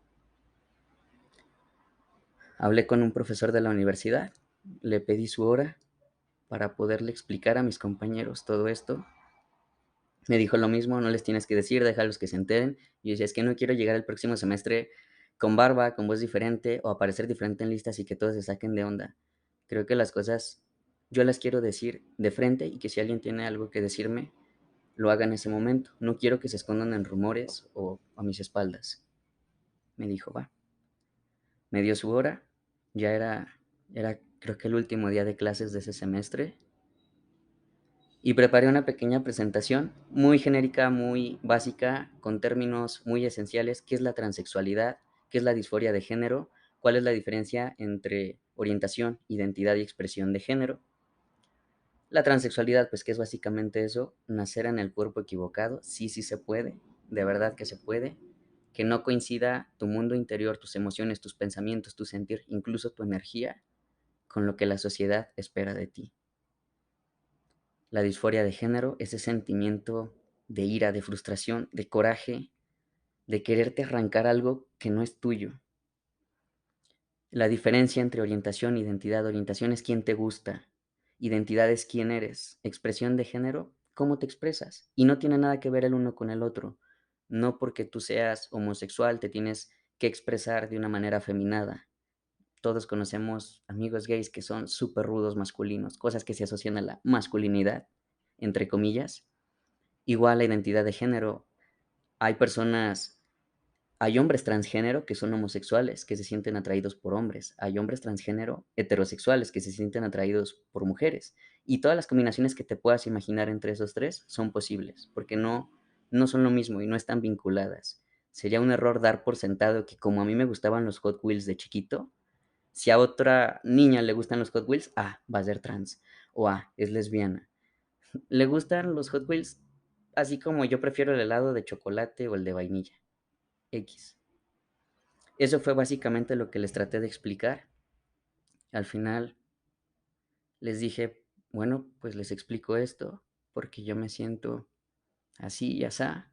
Hablé con un profesor de la universidad, le pedí su hora para poderle explicar a mis compañeros todo esto. Me dijo lo mismo, no les tienes que decir, déjalos que se enteren. Y yo decía, es que no quiero llegar el próximo semestre con barba, con voz diferente o aparecer diferente en listas y que todos se saquen de onda. Creo que las cosas yo las quiero decir de frente y que si alguien tiene algo que decirme, lo haga en ese momento. No quiero que se escondan en rumores o a mis espaldas. Me dijo, va. Me dio su hora, ya era creo que el último día de clases de ese semestre y preparé una pequeña presentación muy genérica, muy básica, con términos muy esenciales, qué es la transexualidad, qué es la disforia de género, cuál es la diferencia entre orientación, identidad y expresión de género. La transexualidad, pues que es básicamente eso, nacer en el cuerpo equivocado, sí, sí se puede, de verdad que se puede, que no coincida tu mundo interior, tus emociones, tus pensamientos, tu sentir, incluso tu energía, con lo que la sociedad espera de ti. La disforia de género, ese sentimiento de ira, de frustración, de coraje, de quererte arrancar algo que no es tuyo. La diferencia entre orientación e identidad. Orientación es quién te gusta, identidad es quién eres, expresión de género, cómo te expresas. Y no tiene nada que ver el uno con el otro. No porque tú seas homosexual te tienes que expresar de una manera afeminada. Todos conocemos amigos gays que son súper rudos masculinos, cosas que se asocian a la masculinidad, entre comillas. Igual la identidad de género. Hay personas, hay hombres transgénero que son homosexuales, que se sienten atraídos por hombres. Hay hombres transgénero heterosexuales que se sienten atraídos por mujeres. Y todas las combinaciones que te puedas imaginar entre esos tres son posibles, porque no son lo mismo y no están vinculadas. Sería un error dar por sentado que como a mí me gustaban los Hot Wheels de chiquito, si a otra niña le gustan los Hot Wheels, va a ser trans. O es lesbiana. Le gustan los Hot Wheels, así como yo prefiero el helado de chocolate o el de vainilla. X. Eso fue básicamente lo que les traté de explicar. Al final les dije, bueno, pues les explico esto, porque yo me siento así y asá.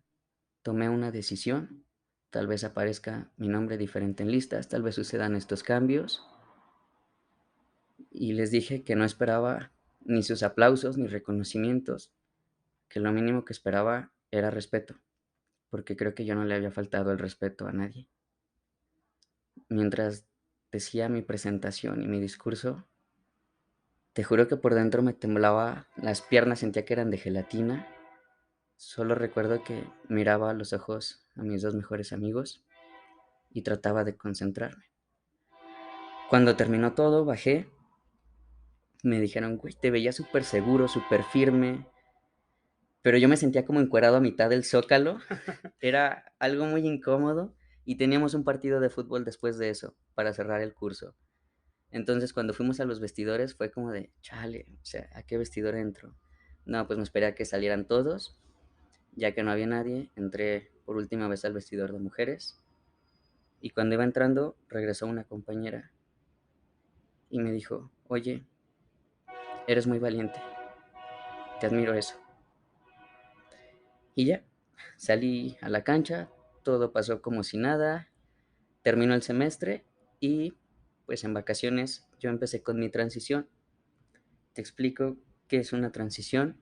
Tomé una decisión. Tal vez aparezca mi nombre diferente en listas, tal vez sucedan estos cambios. Y les dije que no esperaba ni sus aplausos ni reconocimientos, que lo mínimo que esperaba era respeto, porque creo que yo no le había faltado el respeto a nadie. Mientras decía mi presentación y mi discurso, te juro que por dentro me temblaba, las piernas sentía que eran de gelatina. Solo recuerdo que miraba a los ojos a mis dos mejores amigos y trataba de concentrarme. Cuando terminó todo, bajé. Me dijeron, güey, te veía súper seguro, súper firme. Pero yo me sentía como encuerado a mitad del zócalo. Era algo muy incómodo y teníamos un partido de fútbol después de eso para cerrar el curso. Entonces cuando fuimos a los vestidores fue como de, chale, o sea, ¿a qué vestidor entro? No, pues me esperé a que salieran todos. Ya que no había nadie, entré por última vez al vestidor de mujeres. Y cuando iba entrando, regresó una compañera y me dijo, oye, eres muy valiente, te admiro eso. Y ya, salí a la cancha, todo pasó como si nada, terminó el semestre y pues en vacaciones yo empecé con mi transición. Te explico qué es una transición.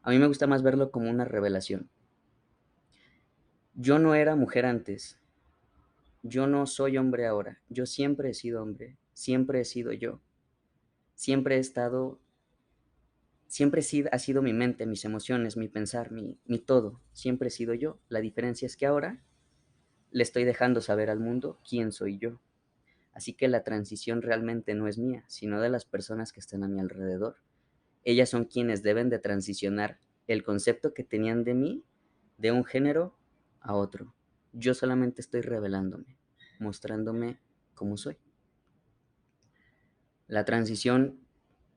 A mí me gusta más verlo como una revelación. Yo no era mujer antes, yo no soy hombre ahora, yo siempre he sido hombre, siempre he sido yo, siempre he estado, siempre ha sido mi mente, mis emociones, mi pensar, mi todo, siempre he sido yo. La diferencia es que ahora le estoy dejando saber al mundo quién soy yo. Así que la transición realmente no es mía, sino de las personas que están a mi alrededor. Ellas son quienes deben de transicionar el concepto que tenían de mí de un género a otro. Yo solamente estoy revelándome, mostrándome cómo soy. La transición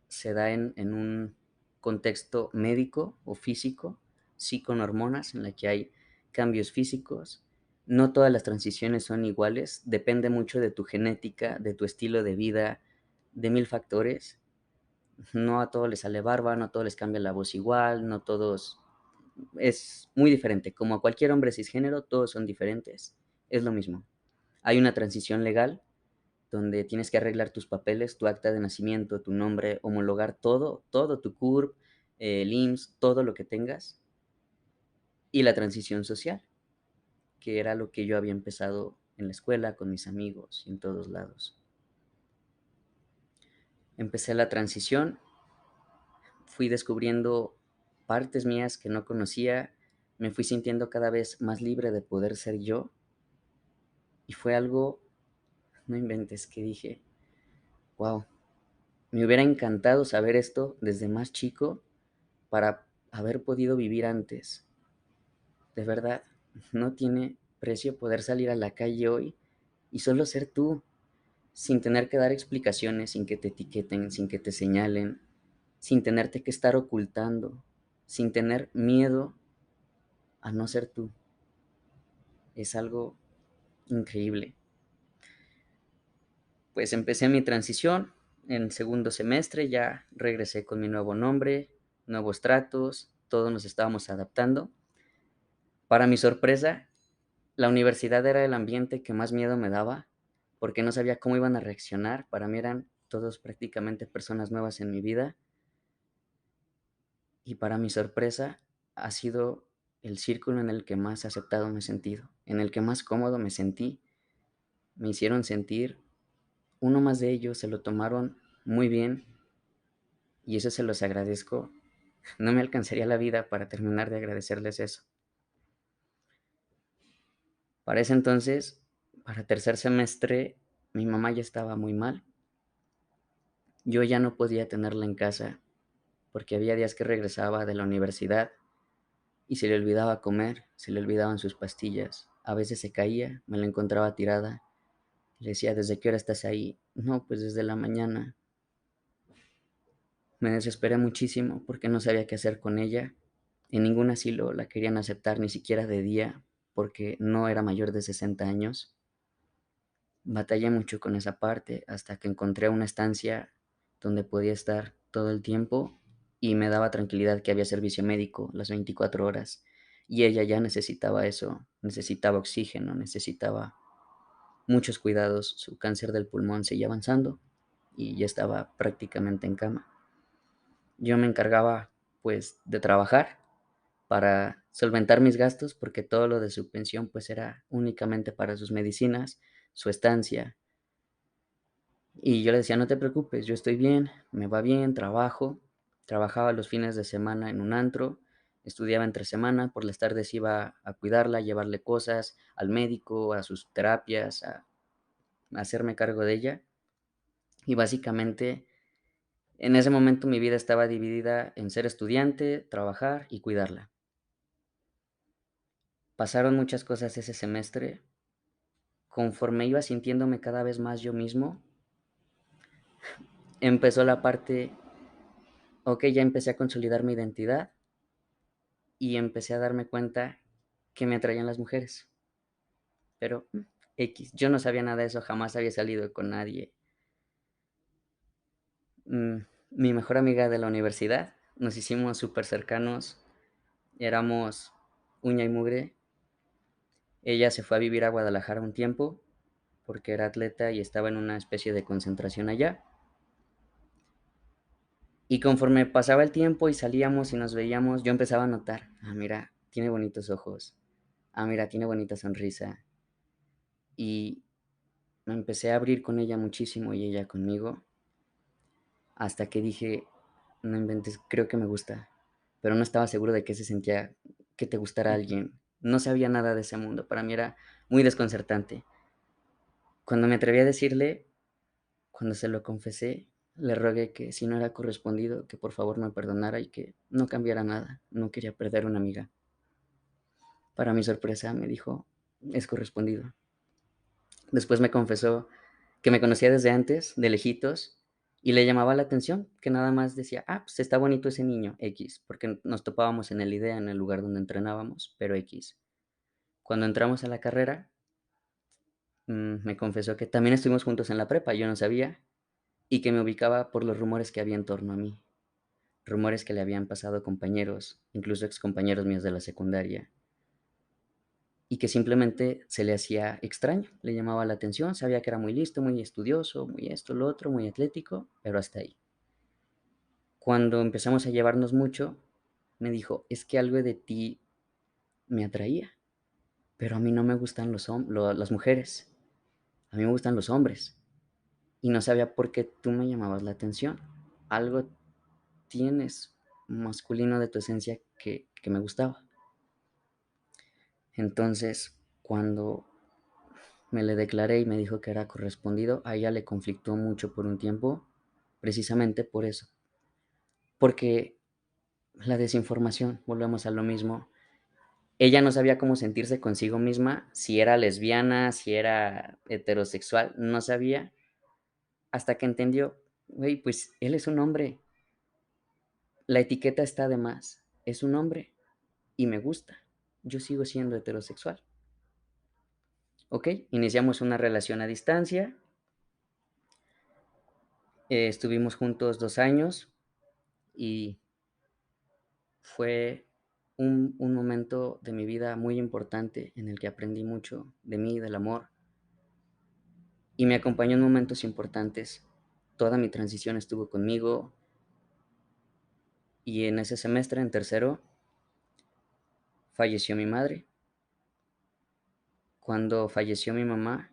se da en un contexto médico o físico, sí con hormonas, en la que hay cambios físicos. No todas las transiciones son iguales, depende mucho de tu genética, de tu estilo de vida, de mil factores. No a todos les sale barba, no a todos les cambia la voz igual, no todos... Es muy diferente, como a cualquier hombre cisgénero, todos son diferentes, es lo mismo. Hay una transición legal donde tienes que arreglar tus papeles, tu acta de nacimiento, tu nombre, homologar todo, todo, tu CURP, el IMSS, todo lo que tengas, y la transición social, que era lo que yo había empezado en la escuela, con mis amigos y en todos lados. Empecé la transición, fui descubriendo partes mías que no conocía, me fui sintiendo cada vez más libre de poder ser yo, y fue algo, no inventes, que dije, wow, me hubiera encantado saber esto desde más chico para haber podido vivir antes. De verdad, no tiene precio poder salir a la calle hoy y solo ser tú, sin tener que dar explicaciones, sin que te etiqueten, sin que te señalen, sin tenerte que estar ocultando, sin tener miedo a no ser tú. Es algo increíble. Pues empecé mi transición en segundo semestre, ya regresé con mi nuevo nombre, nuevos tratos, todos nos estábamos adaptando. Para mi sorpresa, la universidad era el ambiente que más miedo me daba, porque no sabía cómo iban a reaccionar. Para mí eran todos prácticamente personas nuevas en mi vida. Y para mi sorpresa, ha sido el círculo en el que más aceptado me he sentido, en el que más cómodo me sentí. Me hicieron sentir, uno más de ellos se lo tomaron muy bien y eso se los agradezco. No me alcanzaría la vida para terminar de agradecerles eso. Para ese entonces, para tercer semestre, mi mamá ya estaba muy mal. Yo ya no podía tenerla en casa porque había días que regresaba de la universidad y se le olvidaba comer, se le olvidaban sus pastillas. A veces se caía, me la encontraba tirada. Le decía, ¿desde qué hora estás ahí? No, pues desde la mañana. Me desesperé muchísimo porque no sabía qué hacer con ella. En ningún asilo la querían aceptar, ni siquiera de día, porque no era mayor de 60 años. Batallé mucho con esa parte hasta que encontré una estancia donde podía estar todo el tiempo y me daba tranquilidad que había servicio médico las 24 horas. Y ella ya necesitaba eso, necesitaba oxígeno, necesitaba muchos cuidados. Su cáncer del pulmón seguía avanzando y ya estaba prácticamente en cama. Yo me encargaba pues de trabajar para solventar mis gastos porque todo lo de su pensión pues era únicamente para sus medicinas, su estancia. Y yo le decía, no te preocupes, yo estoy bien, me va bien, trabajo. Trabajaba los fines de semana en un antro, estudiaba entre semana, por las tardes iba a cuidarla, a llevarle cosas al médico, a sus terapias, a hacerme cargo de ella. Y básicamente en ese momento mi vida estaba dividida en ser estudiante, trabajar y cuidarla. Pasaron muchas cosas ese semestre. Conforme iba sintiéndome cada vez más yo mismo, empezó la parte, ok, ya empecé a consolidar mi identidad y empecé a darme cuenta que me atraían las mujeres. Pero X, yo no sabía nada de eso, jamás había salido con nadie. Mm, Mi mejor amiga de la universidad, nos hicimos súper cercanos, éramos uña y mugre. Ella se fue a vivir a Guadalajara un tiempo porque era atleta y estaba en una especie de concentración allá. Y conforme pasaba el tiempo y salíamos y nos veíamos, yo empezaba a notar, mira, tiene bonitos ojos, mira, tiene bonita sonrisa. Y me empecé a abrir con ella muchísimo y ella conmigo, hasta que dije, no inventes, creo que me gusta, pero no estaba seguro de qué se sentía que te gustara alguien. No sabía nada de ese mundo, para mí era muy desconcertante. Cuando me atreví a decirle, cuando se lo confesé, le rogué que si no era correspondido, que por favor me perdonara y que no cambiara nada. No quería perder una amiga. Para mi sorpresa me dijo, es correspondido. Después me confesó que me conocía desde antes, de lejitos, y le llamaba la atención, que nada más decía, pues está bonito ese niño, X, porque nos topábamos en el IDEA, en el lugar donde entrenábamos, pero X. Cuando entramos a la carrera, me confesó que también estuvimos juntos en la prepa, yo no sabía, y que me ubicaba por los rumores que había en torno a mí, rumores que le habían pasado compañeros, incluso excompañeros míos de la secundaria, y que simplemente se le hacía extraño, le llamaba la atención, sabía que era muy listo, muy estudioso, muy esto, lo otro, muy atlético, pero hasta ahí. Cuando empezamos a llevarnos mucho, me dijo, es que algo de ti me atraía, pero a mí no me gustan las mujeres, a mí me gustan los hombres, y no sabía por qué tú me llamabas la atención. Algo tienes masculino de tu esencia que me gustaba. Entonces, cuando me le declaré y me dijo que era correspondido, a ella le conflictó mucho por un tiempo, precisamente por eso. Porque la desinformación, volvemos a lo mismo. Ella no sabía cómo sentirse consigo misma, si era lesbiana, si era heterosexual, no sabía, hasta que entendió, güey, pues él es un hombre, la etiqueta está de más, es un hombre y me gusta, yo sigo siendo heterosexual. Ok, iniciamos una relación a distancia, estuvimos juntos 2 años y fue un momento de mi vida muy importante en el que aprendí mucho de mí, del amor, y me acompañó en momentos importantes. Toda mi transición estuvo conmigo y en ese semestre, en tercero, falleció mi madre. Cuando falleció mi mamá,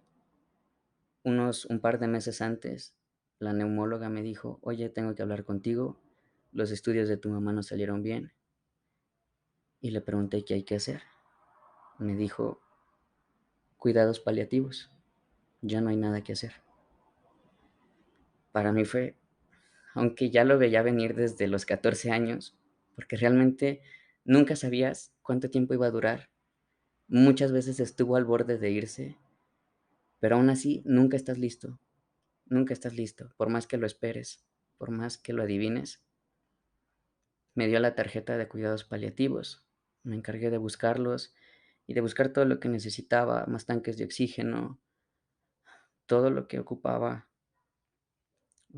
un par de meses antes, la neumóloga me dijo, oye, tengo que hablar contigo, los estudios de tu mamá no salieron bien. Y le pregunté qué hay que hacer. Me dijo, cuidados paliativos, ya no hay nada que hacer. Para mí fue, aunque ya lo veía venir desde los 14 años, porque realmente nunca sabías cuánto tiempo iba a durar. Muchas veces estuvo al borde de irse, pero aún así nunca estás listo, nunca estás listo, por más que lo esperes, por más que lo adivines. Me dio la tarjeta de cuidados paliativos, me encargué de buscarlos y de buscar todo lo que necesitaba, más tanques de oxígeno, todo lo que ocupaba,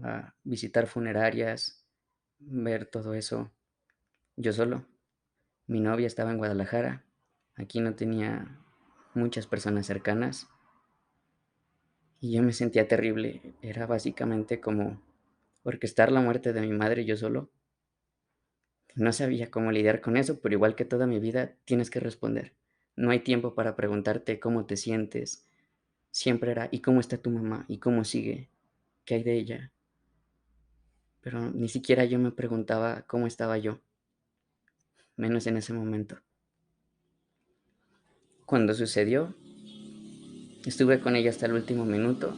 a visitar funerarias, ver todo eso yo solo. Mi novia estaba en Guadalajara, aquí no tenía muchas personas cercanas y yo me sentía terrible. Era básicamente como orquestar la muerte de mi madre yo solo. No sabía cómo lidiar con eso, pero igual que toda mi vida, tienes que responder. No hay tiempo para preguntarte cómo te sientes. Siempre era, ¿y cómo está tu mamá? ¿Y cómo sigue? ¿Qué hay de ella? Pero ni siquiera yo me preguntaba cómo estaba yo, menos en ese momento. Cuando sucedió, estuve con ella hasta el último minuto.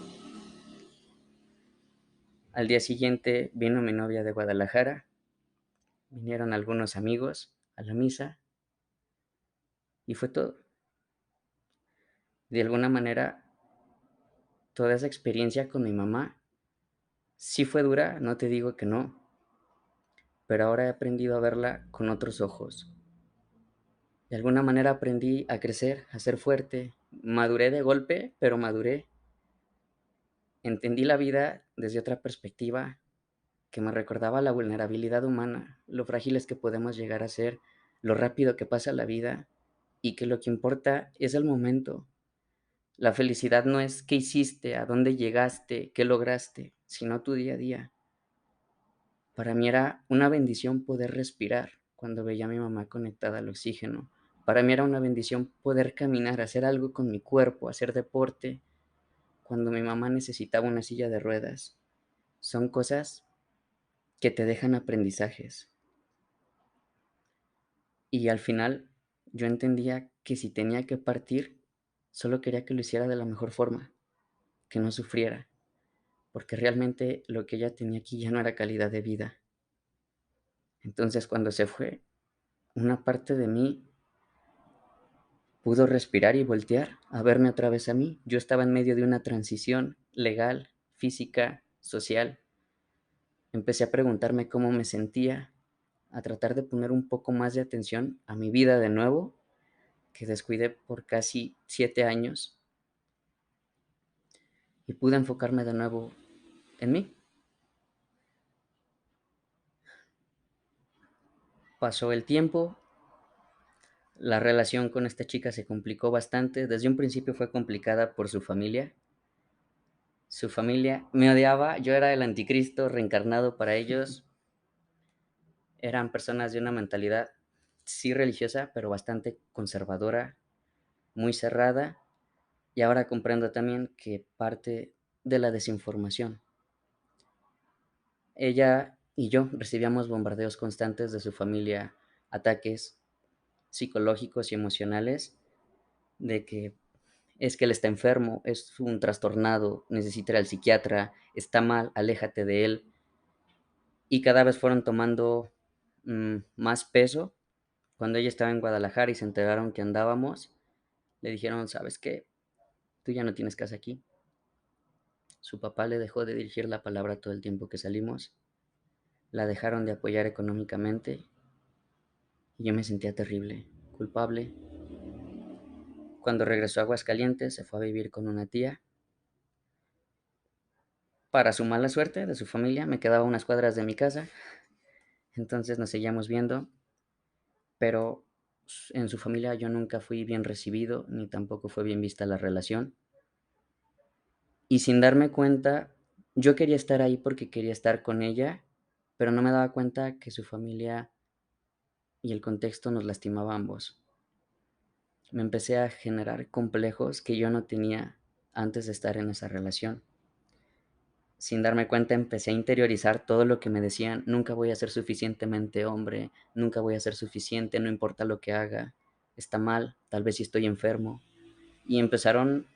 Al día siguiente vino mi novia de Guadalajara, vinieron algunos amigos a la misa y fue todo. De alguna manera, toda esa experiencia con mi mamá sí fue dura, no te digo que no, pero ahora he aprendido a verla con otros ojos. De alguna manera aprendí a crecer, a ser fuerte. Maduré de golpe, pero maduré. Entendí la vida desde otra perspectiva que me recordaba la vulnerabilidad humana, lo frágiles que podemos llegar a ser, lo rápido que pasa la vida y que lo que importa es el momento. La felicidad no es qué hiciste, a dónde llegaste, qué lograste, sino tu día a día. Para mí era una bendición poder respirar cuando veía a mi mamá conectada al oxígeno. Para mí era una bendición poder caminar, hacer algo con mi cuerpo, hacer deporte, cuando mi mamá necesitaba una silla de ruedas. Son cosas que te dejan aprendizajes. Y al final yo entendía que si tenía que partir, solo quería que lo hiciera de la mejor forma, que no sufriera, porque realmente lo que ella tenía aquí ya no era calidad de vida. Entonces, cuando se fue, una parte de mí pudo respirar y voltear a verme otra vez a mí. Yo estaba en medio de una transición legal, física, social. Empecé a preguntarme cómo me sentía, a tratar de poner un poco más de atención a mi vida de nuevo, que descuidé por casi 7 años, y pude enfocarme de nuevo en mí. Pasó el tiempo, la relación con esta chica se complicó bastante. Desde un principio fue complicada por su familia. Su familia me odiaba, yo era el anticristo reencarnado para ellos. Eran personas de una mentalidad, sí religiosa, pero bastante conservadora, muy cerrada. Y ahora comprendo también que parte de la desinformación. Ella y yo recibíamos bombardeos constantes de su familia, ataques psicológicos y emocionales, de que es que él está enfermo, es un trastornado, necesita ir al psiquiatra, está mal, aléjate de él. Y cada vez fueron tomando más peso. Cuando ella estaba en Guadalajara y se enteraron que andábamos, le dijeron, ¿sabes qué? Tú ya no tienes casa aquí. Su papá le dejó de dirigir la palabra todo el tiempo que salimos, la dejaron de apoyar económicamente y yo me sentía terrible, culpable. Cuando regresó a Aguascalientes se fue a vivir con una tía. Para su mala suerte de su familia, me quedaba a unas cuadras de mi casa, entonces nos seguíamos viendo, pero en su familia yo nunca fui bien recibido, ni tampoco fue bien vista la relación. Y sin darme cuenta, yo quería estar ahí porque quería estar con ella, pero no me daba cuenta que su familia y el contexto nos lastimaba a ambos. Me empecé a generar complejos que yo no tenía antes de estar en esa relación. Sin darme cuenta empecé a interiorizar todo lo que me decían, nunca voy a ser suficientemente hombre, nunca voy a ser suficiente, no importa lo que haga, está mal, tal vez si estoy enfermo. Y empezaron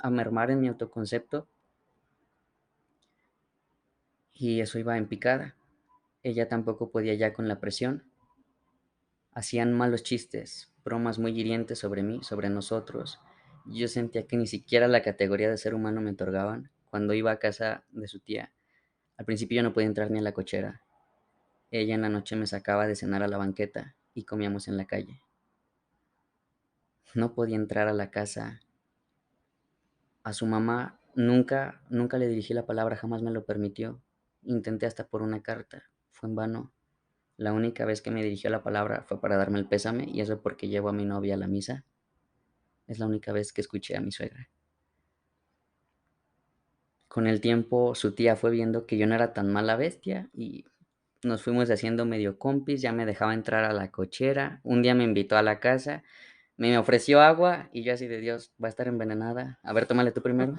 a mermar en mi autoconcepto y eso iba en picada. Ella tampoco podía ya con la presión. Hacían malos chistes, bromas muy hirientes sobre mí, sobre nosotros. Yo sentía que ni siquiera la categoría de ser humano me otorgaban. Cuando iba a casa de su tía, al principio yo no podía entrar ni a la cochera. Ella en la noche me sacaba de cenar a la banqueta y comíamos en la calle. No podía entrar a la casa. A su mamá nunca le dirigí la palabra, jamás me lo permitió. Intenté hasta por una carta, fue en vano. La única vez que me dirigió la palabra fue para darme el pésame y eso porque llevo a mi novia a la misa. Es la única vez que escuché a mi suegra. Con el tiempo su tía fue viendo que yo no era tan mala bestia y nos fuimos haciendo medio compis, ya me dejaba entrar a la cochera. Un día me invitó a la casa, me ofreció agua y yo así de Dios, va a estar envenenada. A ver, tómale tú primero.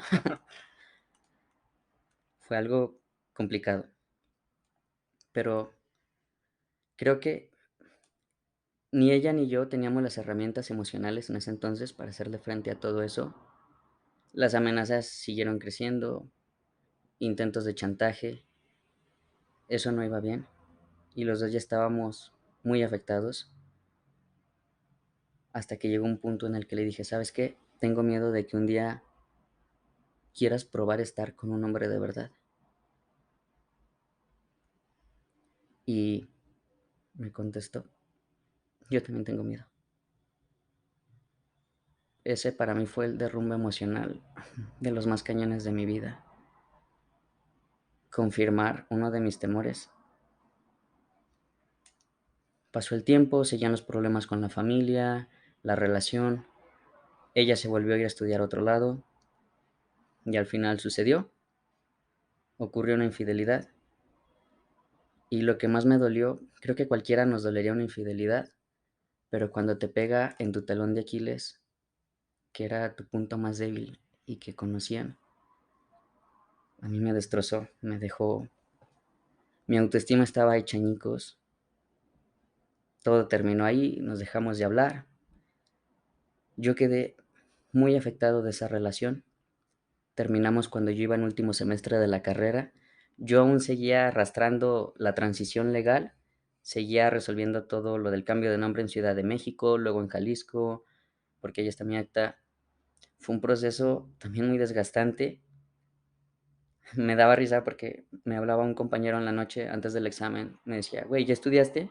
Fue algo complicado, pero creo que ni ella ni yo teníamos las herramientas emocionales en ese entonces para hacerle frente a todo eso. Las amenazas siguieron creciendo, intentos de chantaje, eso no iba bien y los dos ya estábamos muy afectados hasta que llegó un punto en el que le dije, ¿sabes qué? Tengo miedo de que un día quieras probar estar con un hombre de verdad. Y me contestó, yo también tengo miedo. Ese para mí fue el derrumbe emocional de los más cañones de mi vida. Confirmar uno de mis temores. Pasó el tiempo, seguían los problemas con la familia, la relación. Ella se volvió a ir a estudiar a otro lado y al final sucedió. Ocurrió una infidelidad. Y lo que más me dolió, creo que cualquiera nos dolería una infidelidad, pero cuando te pega en tu talón de Aquiles, que era tu punto más débil y que conocían, a mí me destrozó, me dejó, mi autoestima estaba hecha añicos, todo terminó ahí, nos dejamos de hablar, yo quedé muy afectado de esa relación, terminamos cuando yo iba en último semestre de la carrera. Yo aún seguía arrastrando la transición legal, seguía resolviendo todo lo del cambio de nombre en Ciudad de México, luego en Jalisco, porque ahí está mi acta. Fue un proceso también muy desgastante. Me daba risa porque me hablaba un compañero en la noche antes del examen. Me decía, güey, ¿ya estudiaste?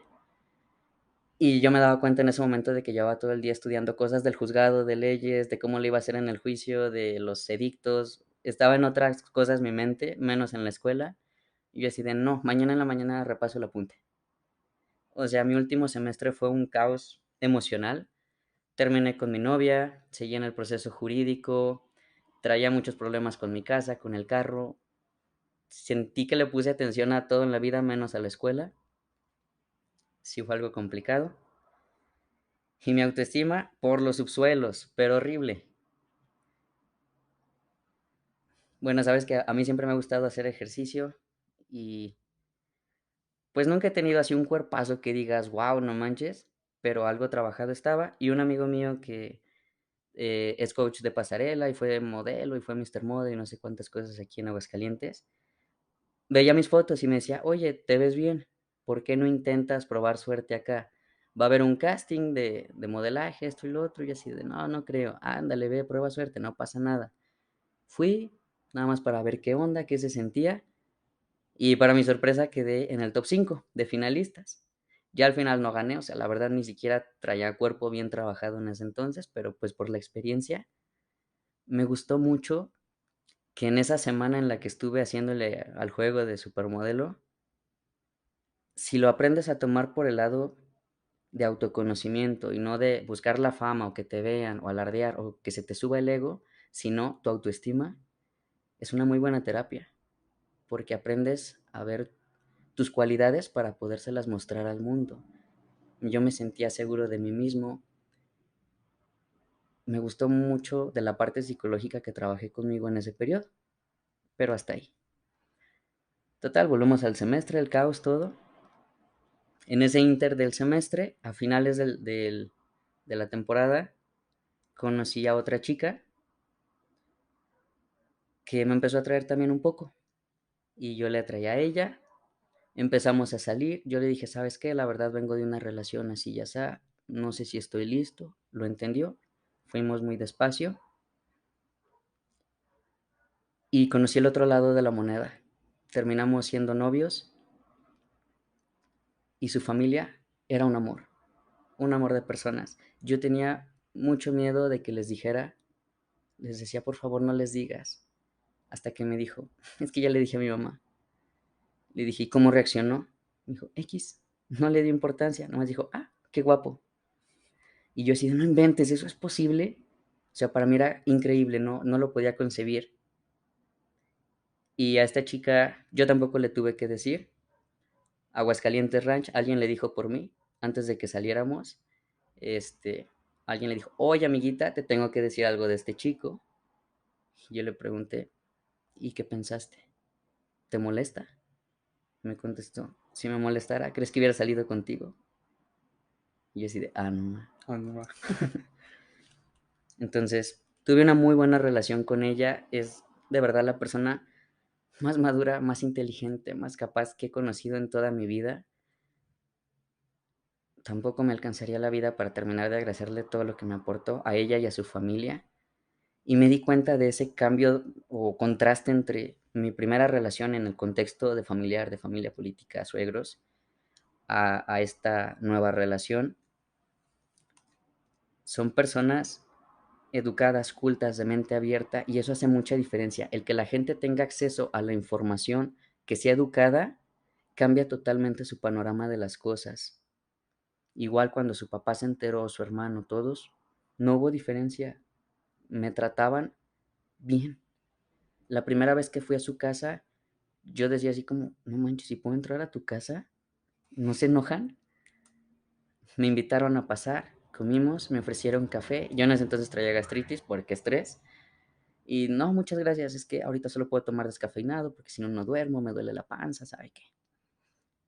Y yo me daba cuenta en ese momento de que llevaba todo el día estudiando cosas del juzgado, de leyes, de cómo le iba a hacer en el juicio, de los edictos. Estaba en otras cosas mi mente, menos en la escuela. Y yo así de, no, mañana en la mañana repaso el apunte. O sea, mi último semestre fue un caos emocional. Terminé con mi novia, seguí en el proceso jurídico, traía muchos problemas con mi casa, con el carro. Sentí que le puse atención a todo en la vida menos a la escuela. Sí fue algo complicado. Y mi autoestima por los subsuelos, pero horrible. Bueno, sabes que a mí siempre me ha gustado hacer ejercicio y pues nunca he tenido así un cuerpazo que digas, wow, no manches, pero algo trabajado estaba. Y un amigo mío que es coach de pasarela y fue modelo y fue Mr. Moda y no sé cuántas cosas aquí en Aguascalientes, veía mis fotos y me decía, oye, te ves bien, ¿por qué no intentas probar suerte acá? Va a haber un casting de modelaje, esto y lo otro, y así de, no, no creo, ándale, ve, prueba suerte, no pasa nada. Fui, nada más para ver qué onda, qué se sentía, y para mi sorpresa quedé en el top 5 de finalistas. Ya al final no gané, o sea, la verdad ni siquiera traía cuerpo bien trabajado en ese entonces, pero pues por la experiencia me gustó mucho que en esa semana en la que estuve haciéndole al juego de supermodelo, si lo aprendes a tomar por el lado de autoconocimiento y no de buscar la fama o que te vean o alardear o que se te suba el ego, sino tu autoestima, es una muy buena terapia, porque aprendes a ver tus cualidades para podérselas mostrar al mundo. Yo me sentía seguro de mí mismo, me gustó mucho de la parte psicológica que trabajé conmigo en ese periodo, pero hasta ahí. Total, volvemos al semestre, el caos, todo. En ese inter del semestre, a finales de la temporada, conocí a otra chica que me empezó a atraer también un poco. Y yo le atraía a ella, empezamos a salir, yo le dije, ¿sabes qué? La verdad vengo de una relación así ya sea, no sé si estoy listo, lo entendió, fuimos muy despacio y conocí el otro lado de la moneda. Terminamos siendo novios y su familia era un amor de personas. Yo tenía mucho miedo de que les dijera, les decía, por favor no les digas, hasta que me dijo, es que ya le dije a mi mamá. Le dije, ¿y cómo reaccionó? Me dijo, X, no le dio importancia, nomás dijo, ah, qué guapo. Y yo así, no inventes, ¿eso es posible? O sea, para mí era increíble, no lo podía concebir. Y a esta chica yo tampoco le tuve que decir. Aguascalientes Ranch, alguien le dijo por mí, antes de que saliéramos, este, alguien le dijo, oye amiguita, te tengo que decir algo de este chico. Y yo le pregunté, ¿y qué pensaste? ¿Te molesta? Me contestó, si me molestara, ¿crees que hubiera salido contigo? Y yo así de, ah, no. Ah, no. Entonces, tuve una muy buena relación con ella. Es de verdad la persona más madura, más inteligente, más capaz que he conocido en toda mi vida. Tampoco me alcanzaría la vida para terminar de agradecerle todo lo que me aportó a ella y a su familia. Y me di cuenta de ese cambio o contraste entre mi primera relación en el contexto de familiar, de familia política, suegros, a esta nueva relación. Son personas educadas, cultas, de mente abierta, y eso hace mucha diferencia. El que la gente tenga acceso a la información, que sea educada, cambia totalmente su panorama de las cosas. Igual cuando su papá se enteró, su hermano, todos, no hubo diferencia. Me trataban bien. La primera vez que fui a su casa, yo decía así como, no manches, ¿si puedo entrar a tu casa? ¿No se enojan? Me invitaron a pasar, comimos, me ofrecieron café. Yo en ese entonces traía gastritis porque estrés. Y no, muchas gracias, es que ahorita solo puedo tomar descafeinado porque si no, no duermo, me duele la panza, ¿sabe qué?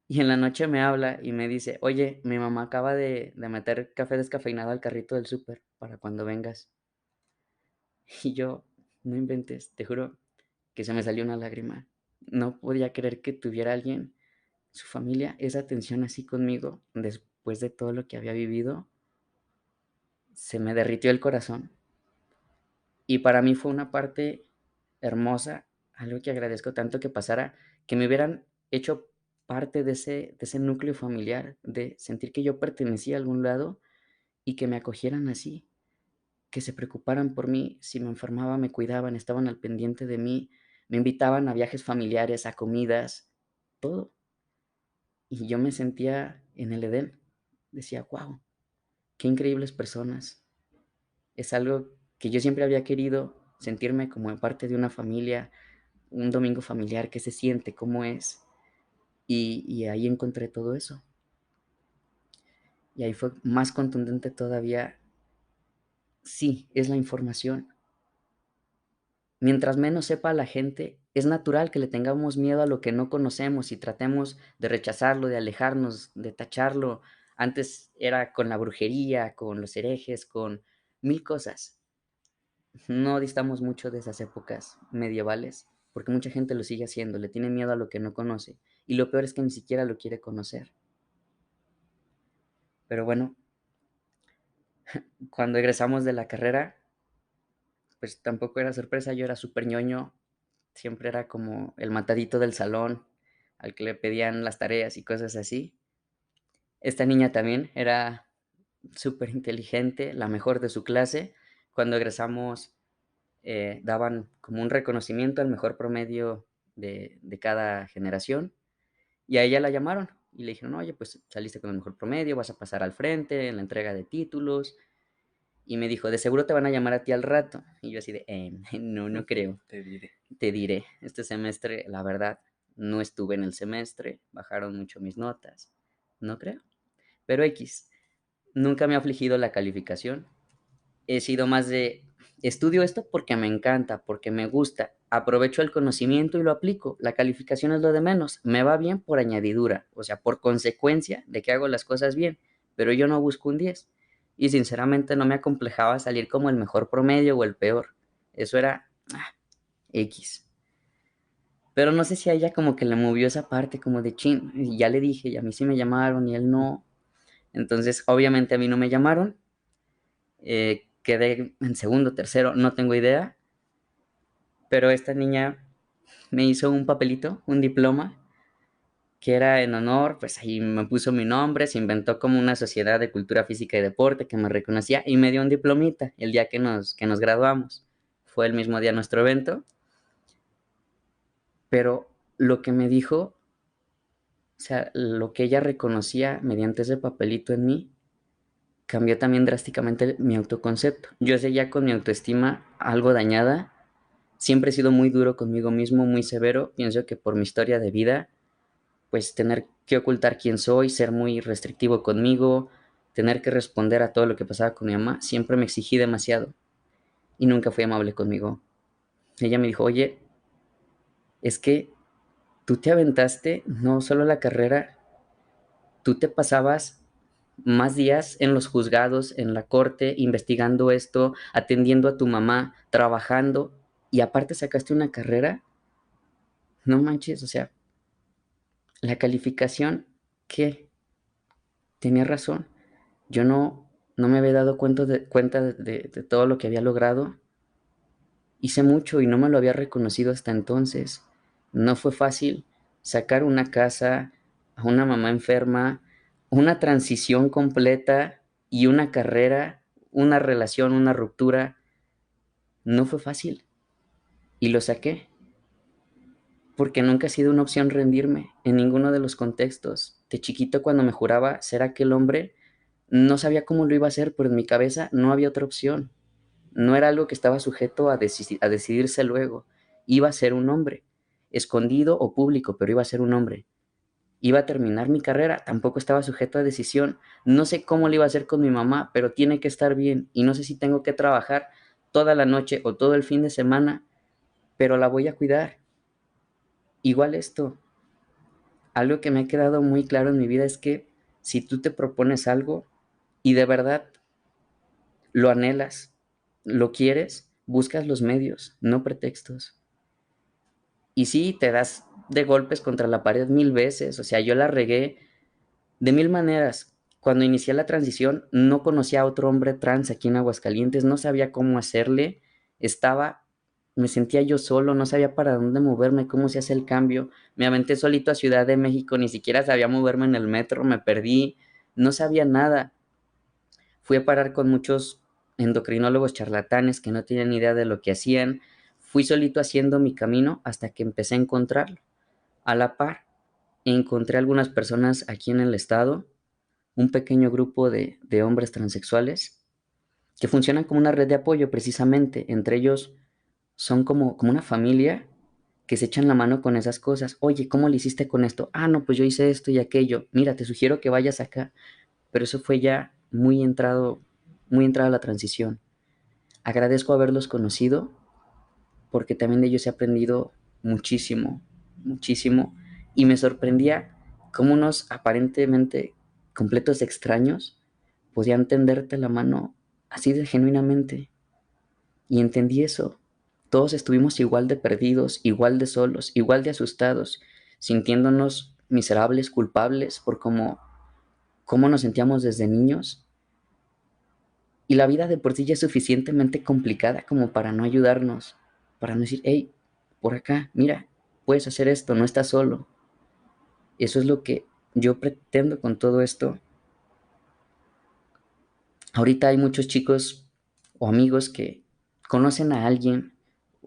Y en la noche me habla y me dice, oye, mi mamá acaba de meter café descafeinado al carrito del súper para cuando vengas. Y yo, no inventes, te juro que se me salió una lágrima. No podía creer que tuviera alguien, su familia, esa atención así conmigo después de todo lo que había vivido. Se me derritió el corazón. Y para mí fue una parte hermosa, algo que agradezco tanto que pasara, que me hubieran hecho parte de ese núcleo familiar, de sentir que yo pertenecía a algún lado y que me acogieran así, que se preocuparan por mí, si me enfermaba me cuidaban, estaban al pendiente de mí, me invitaban a viajes familiares, a comidas, todo. Y yo me sentía en el Edén. Decía, wow, qué increíbles personas. Es algo que yo siempre había querido, sentirme como parte de una familia, un domingo familiar, qué se siente, cómo es. Y ahí encontré todo eso. Y ahí fue más contundente todavía. Sí, es la información. Mientras menos sepa la gente, es natural que le tengamos miedo a lo que no conocemos y tratemos de rechazarlo, de alejarnos, de tacharlo. Antes era con la brujería, con los herejes, con mil cosas. No distamos mucho de esas épocas medievales, porque mucha gente lo sigue haciendo, le tiene miedo a lo que no conoce. Y lo peor es que ni siquiera lo quiere conocer. Pero bueno, cuando egresamos de la carrera, pues tampoco era sorpresa, yo era súper ñoño, siempre era como el matadito del salón, al que le pedían las tareas y cosas así. Esta niña también era súper inteligente, la mejor de su clase. Cuando egresamos daban como un reconocimiento al mejor promedio de cada generación y a ella la llamaron y le dijeron, oye, pues saliste con el mejor promedio, vas a pasar al frente en la entrega de títulos. Y me dijo, de seguro te van a llamar a ti al rato. Y yo así de, no, no creo. Te diré. Te diré, este semestre, la verdad, no estuve en el semestre, bajaron mucho mis notas. No creo. Pero X, nunca me ha afligido la calificación. He sido más de, estudio esto porque me encanta, porque me gusta, aprovecho el conocimiento y lo aplico. La calificación es lo de menos. Me va bien por añadidura, o sea, por consecuencia de que hago las cosas bien, pero yo no busco un 10. Y sinceramente no me acomplejaba salir como el mejor promedio o el peor. Eso era X. Pero no sé si a ella como que le movió esa parte como de chin, y ya le dije, y a mí sí me llamaron y él no. Entonces, obviamente a mí no me llamaron. Quedé en segundo, tercero, no tengo idea. Pero esta niña me hizo un papelito, un diploma, que era en honor, pues ahí me puso mi nombre, se inventó como una sociedad de cultura física y deporte que me reconocía y me dio un diplomita el día que nos graduamos. Fue el mismo día nuestro evento, pero lo que me dijo, o sea, lo que ella reconocía mediante ese papelito en mí, cambió también drásticamente mi autoconcepto. Yo seguía con mi autoestima algo dañada, siempre he sido muy duro conmigo mismo, muy severo, pienso que por mi historia de vida, pues tener que ocultar quién soy, ser muy restrictivo conmigo, tener que responder a todo lo que pasaba con mi mamá, siempre me exigí demasiado y nunca fui amable conmigo. Ella me dijo, oye, es que tú te aventaste no solo la carrera, tú te pasabas más días en los juzgados, en la corte, investigando esto, atendiendo a tu mamá, trabajando, y aparte sacaste una carrera, no manches, o sea, la calificación, ¿qué? Tenía razón. Yo no me había dado cuenta de todo lo que había logrado. Hice mucho y no me lo había reconocido hasta entonces. No fue fácil sacar una casa, a una mamá enferma, una transición completa y una carrera, una relación, una ruptura. No fue fácil. Y lo saqué. Porque nunca ha sido una opción rendirme en ninguno de los contextos. De chiquito cuando me juraba ser aquel hombre, no sabía cómo lo iba a hacer, pero en mi cabeza no había otra opción. No era algo que estaba sujeto a decidirse luego. Iba a ser un hombre, escondido o público, pero iba a ser un hombre. Iba a terminar mi carrera, tampoco estaba sujeto a decisión. No sé cómo le iba a hacer con mi mamá, pero tiene que estar bien. Y no sé si tengo que trabajar toda la noche o todo el fin de semana, pero la voy a cuidar. Igual esto, algo que me ha quedado muy claro en mi vida es que si tú te propones algo y de verdad lo anhelas, lo quieres, buscas los medios, no pretextos. Y sí, te das de golpes contra la pared 1000 veces, o sea, yo la regué de 1000 maneras. Cuando inicié la transición, no conocía a otro hombre trans aquí en Aguascalientes, no sabía cómo hacerle, me sentía yo solo, no sabía para dónde moverme, cómo se hace el cambio. Me aventé solito a Ciudad de México, ni siquiera sabía moverme en el metro, me perdí, no sabía nada. Fui a parar con muchos endocrinólogos charlatanes que no tenían idea de lo que hacían. Fui solito haciendo mi camino hasta que empecé a encontrarlo. A la par, encontré algunas personas aquí en el estado, un pequeño grupo de hombres transexuales que funcionan como una red de apoyo precisamente. Entre ellos son como una familia que se echan la mano con esas cosas. Oye, ¿cómo le hiciste con esto? Ah, no, pues yo hice esto y aquello. Mira, te sugiero que vayas acá. Pero eso fue ya muy entrada la transición. Agradezco haberlos conocido porque también de ellos he aprendido muchísimo, muchísimo. Y me sorprendía cómo unos aparentemente completos extraños podían tenderte la mano así de genuinamente. Y entendí eso. Todos estuvimos igual de perdidos, igual de solos, igual de asustados, sintiéndonos miserables, culpables por cómo nos sentíamos desde niños. Y la vida de por sí ya es suficientemente complicada como para no ayudarnos, para no decir, hey, por acá, mira, puedes hacer esto, no estás solo. Eso es lo que yo pretendo con todo esto. Ahorita hay muchos chicos o amigos que conocen a alguien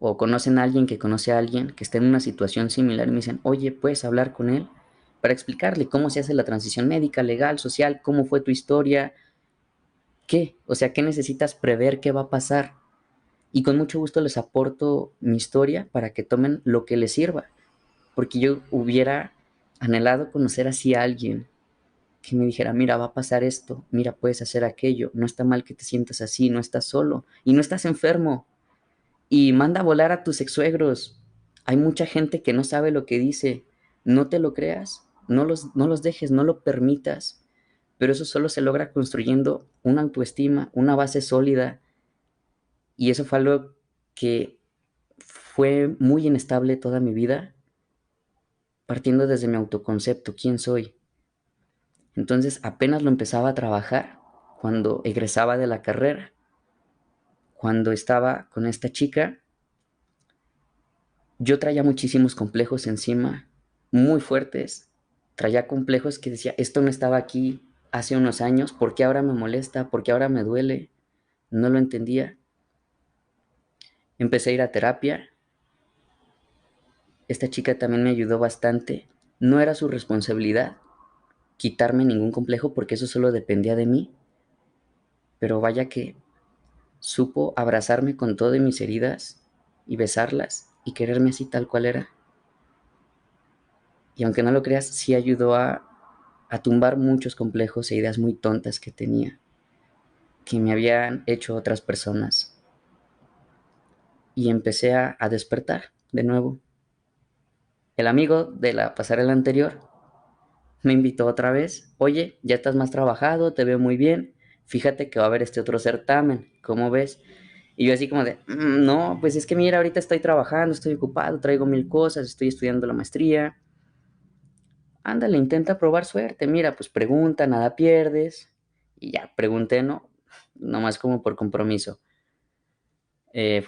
o conocen a alguien que conoce a alguien que está en una situación similar y me dicen, oye, ¿puedes hablar con él para explicarle cómo se hace la transición médica, legal, social, cómo fue tu historia? ¿Qué? O sea, ¿qué necesitas prever? ¿Qué va a pasar? Y con mucho gusto les aporto mi historia para que tomen lo que les sirva. Porque yo hubiera anhelado conocer así a alguien que me dijera, mira, va a pasar esto, mira, puedes hacer aquello, no está mal que te sientas así, no estás solo y no estás enfermo. Y manda a volar a tus ex-suegros. Hay mucha gente que no sabe lo que dice. No te lo creas, no los dejes, no lo permitas. Pero eso solo se logra construyendo una autoestima, una base sólida. Y eso fue algo que fue muy inestable toda mi vida, partiendo desde mi autoconcepto, quién soy. Entonces apenas lo empezaba a trabajar cuando egresaba de la carrera, cuando estaba con esta chica. Yo traía muchísimos complejos encima, muy fuertes. Traía complejos que decía, esto no estaba aquí hace unos años, ¿por qué ahora me molesta? ¿Por qué ahora me duele? No lo entendía. Empecé a ir a terapia. Esta chica también me ayudó bastante. No era su responsabilidad quitarme ningún complejo porque eso solo dependía de mí. Pero vaya que supo abrazarme con todas mis heridas y besarlas y quererme así tal cual era. Y aunque no lo creas, sí ayudó a tumbar muchos complejos e ideas muy tontas que tenía, que me habían hecho otras personas. Y empecé a despertar de nuevo. El amigo de la pasarela anterior me invitó otra vez. Oye, ya estás más trabajado, te veo muy bien. Fíjate que va a haber este otro certamen. ¿Cómo ves? Y yo así como de, no, pues es que mira, ahorita estoy trabajando, estoy ocupado, traigo 1000 cosas, estoy estudiando la maestría. Ándale, intenta probar suerte. Mira, pues pregunta, nada pierdes. Y ya, pregunté, ¿no? Nomás como por compromiso.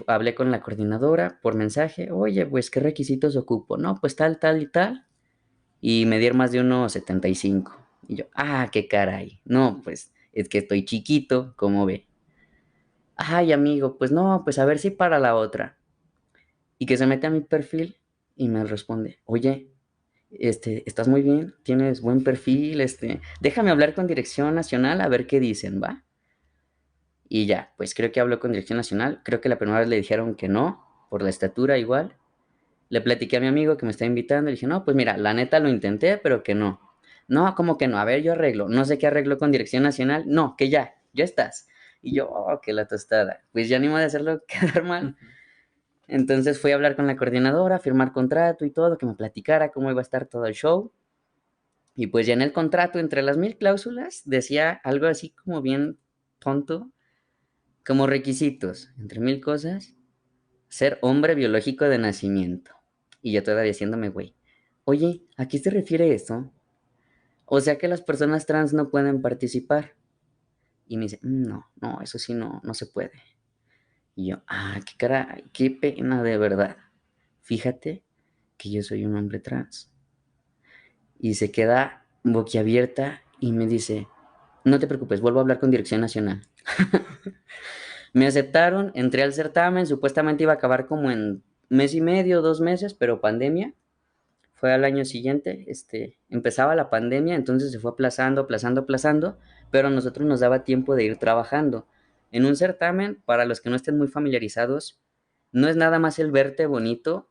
Hablé con la coordinadora por mensaje. Oye, pues, ¿qué requisitos ocupo? No, pues tal, tal y tal. Y me dieron más de 1,75. Y yo, qué caray. No, pues, es que estoy chiquito, ¿cómo ve? Ay, amigo, pues no, pues a ver si para la otra. Y que se mete a mi perfil y me responde, oye, estás muy bien, tienes buen perfil, déjame hablar con Dirección Nacional a ver qué dicen, ¿va? Y ya, pues creo que habló con Dirección Nacional, creo que la primera vez le dijeron que no, por la estatura igual. Le platiqué a mi amigo que me está invitando y le dije, no, pues mira, la neta lo intenté, pero que no. No, ¿cómo que no? A ver, yo arreglo. No sé qué arreglo con Dirección Nacional. No, que ya estás. Y yo, que la tostada. Pues ya ni modo de hacerlo quedar mal. Entonces fui a hablar con la coordinadora, firmar contrato y todo, que me platicara cómo iba a estar todo el show. Y pues ya en el contrato, entre las 1000 cláusulas, decía algo así como bien tonto, como requisitos, entre 1000 cosas. ser hombre biológico de nacimiento. Y yo todavía haciéndome güey. Oye, ¿a qué se refiere eso? O sea que las personas trans no pueden participar. Y me dice, no, no, eso sí no, no se puede. Y yo, qué cara, qué pena de verdad. Fíjate que yo soy un hombre trans. Y se queda boquiabierta y me dice, no te preocupes, vuelvo a hablar con Dirección Nacional. Me aceptaron, entré al certamen, supuestamente iba a acabar como en mes y medio, 2 meses, pero pandemia. Fue al año siguiente, empezaba la pandemia, entonces se fue aplazando, aplazando, aplazando, pero a nosotros nos daba tiempo de ir trabajando. En un certamen, para los que no estén muy familiarizados, no es nada más el verte bonito,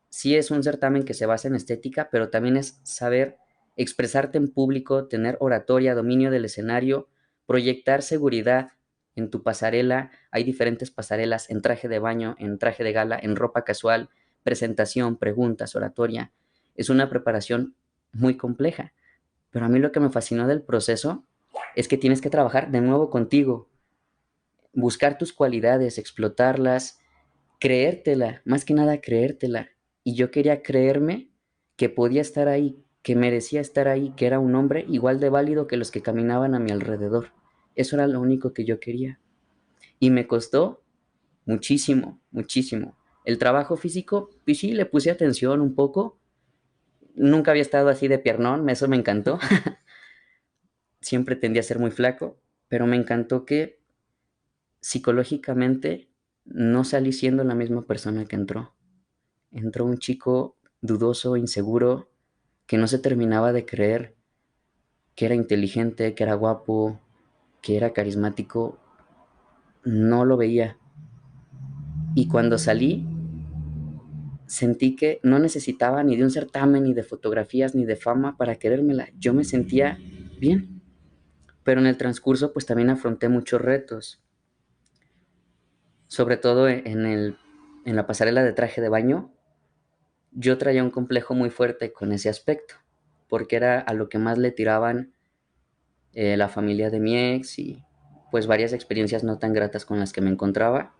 sí es un certamen que se basa en estética, pero también es saber expresarte en público, tener oratoria, dominio del escenario, proyectar seguridad en tu pasarela. Hay diferentes pasarelas en traje de baño, en traje de gala, en ropa casual, presentación, preguntas, oratoria. Es una preparación muy compleja, pero a mí lo que me fascinó del proceso es que tienes que trabajar de nuevo contigo, buscar tus cualidades, explotarlas, creértela, más que nada creértela. Y yo quería creerme que podía estar ahí, que merecía estar ahí, que era un hombre igual de válido que los que caminaban a mi alrededor. Eso era lo único que yo quería. Y me costó muchísimo, muchísimo. El trabajo físico, pues sí, le puse atención un poco. Nunca había estado así de piernón, eso me encantó. Siempre tendía a ser muy flaco, pero me encantó que psicológicamente no salí siendo la misma persona que entró. Entró un chico dudoso, inseguro, que no se terminaba de creer que era inteligente, que era guapo, que era carismático. No lo veía. Y cuando salí, sentí que no necesitaba ni de un certamen, ni de fotografías, ni de fama para querérmela. Yo me sentía bien. Pero en el transcurso, pues también afronté muchos retos. Sobre todo en la pasarela de traje de baño, yo traía un complejo muy fuerte con ese aspecto, porque era a lo que más le tiraban la familia de mi ex y pues varias experiencias no tan gratas con las que me encontraba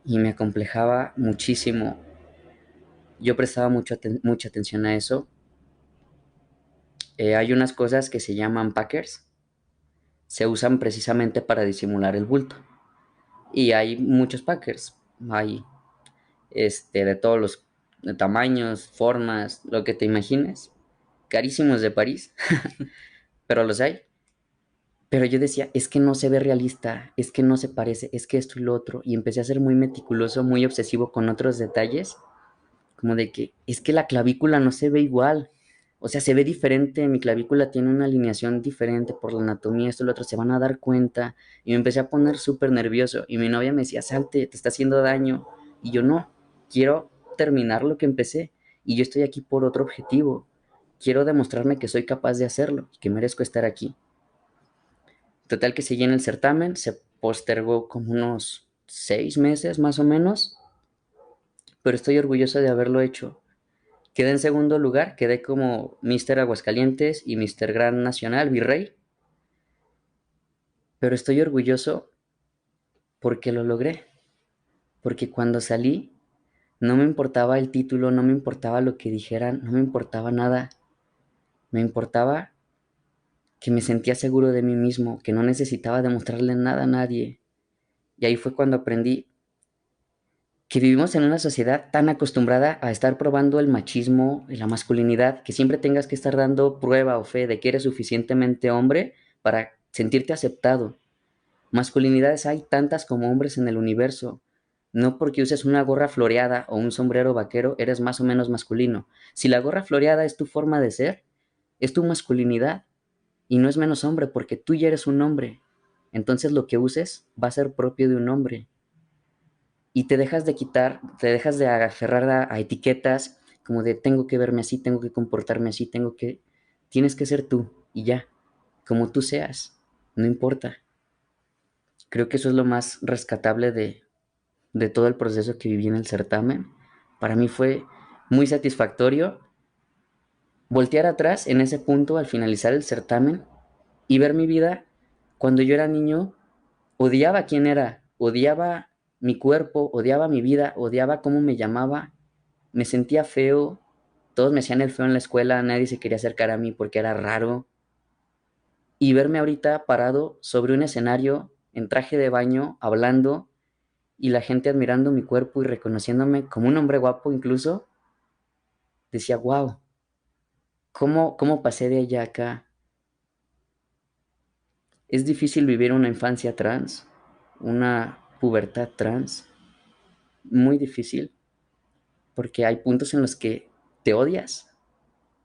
y me acomplejaba muchísimo. Yo prestaba mucha atención a eso. Hay unas cosas que se llaman packers, se usan precisamente para disimular el bulto y hay muchos packers, hay de todos los tamaños, formas, lo que te imagines, carísimos de París, pero los hay. Pero yo decía, es que no se ve realista, es que no se parece, es que esto y lo otro. Y empecé a ser muy meticuloso, muy obsesivo con otros detalles, como de que es que la clavícula no se ve igual. O sea, se ve diferente, mi clavícula tiene una alineación diferente por la anatomía, esto y lo otro, se van a dar cuenta. Y me empecé a poner súper nervioso. Y mi novia me decía, salte, te está haciendo daño. Y yo no, quiero terminar lo que empecé. Y yo estoy aquí por otro objetivo. Quiero demostrarme que soy capaz de hacerlo, que merezco estar aquí. Total que seguí en el certamen, se postergó como unos 6 meses más o menos, pero estoy orgulloso de haberlo hecho. Quedé en segundo lugar, quedé como Mister Aguascalientes y Mister Gran Nacional, Virrey, pero estoy orgulloso porque lo logré, porque cuando salí no me importaba el título, no me importaba lo que dijeran, no me importaba nada, me importaba que me sentía seguro de mí mismo, que no necesitaba demostrarle nada a nadie. Y ahí fue cuando aprendí que vivimos en una sociedad tan acostumbrada a estar probando el machismo y la masculinidad, que siempre tengas que estar dando prueba o fe de que eres suficientemente hombre para sentirte aceptado. Masculinidades hay tantas como hombres en el universo. No porque uses una gorra floreada o un sombrero vaquero eres más o menos masculino. Si la gorra floreada es tu forma de ser, es tu masculinidad y no es menos hombre porque tú ya eres un hombre. Entonces lo que uses va a ser propio de un hombre y te dejas de quitar, te dejas de aferrar a etiquetas como de tengo que verme así, tengo que comportarme así, tienes que ser tú y ya, como tú seas, no importa. Creo que eso es lo más rescatable de todo el proceso que viví en el certamen. Para mí fue muy satisfactorio voltear atrás en ese punto al finalizar el certamen y ver mi vida cuando yo era niño, odiaba quién era, odiaba mi cuerpo, odiaba mi vida, odiaba cómo me llamaba, me sentía feo, todos me hacían el feo en la escuela, nadie se quería acercar a mí porque era raro. Y verme ahorita parado sobre un escenario en traje de baño, hablando, y la gente admirando mi cuerpo y reconociéndome como un hombre guapo incluso, decía, wow, ¿cómo pasé de allá a acá? Es difícil vivir una infancia trans, una pubertad trans, muy difícil, porque hay puntos en los que te odias,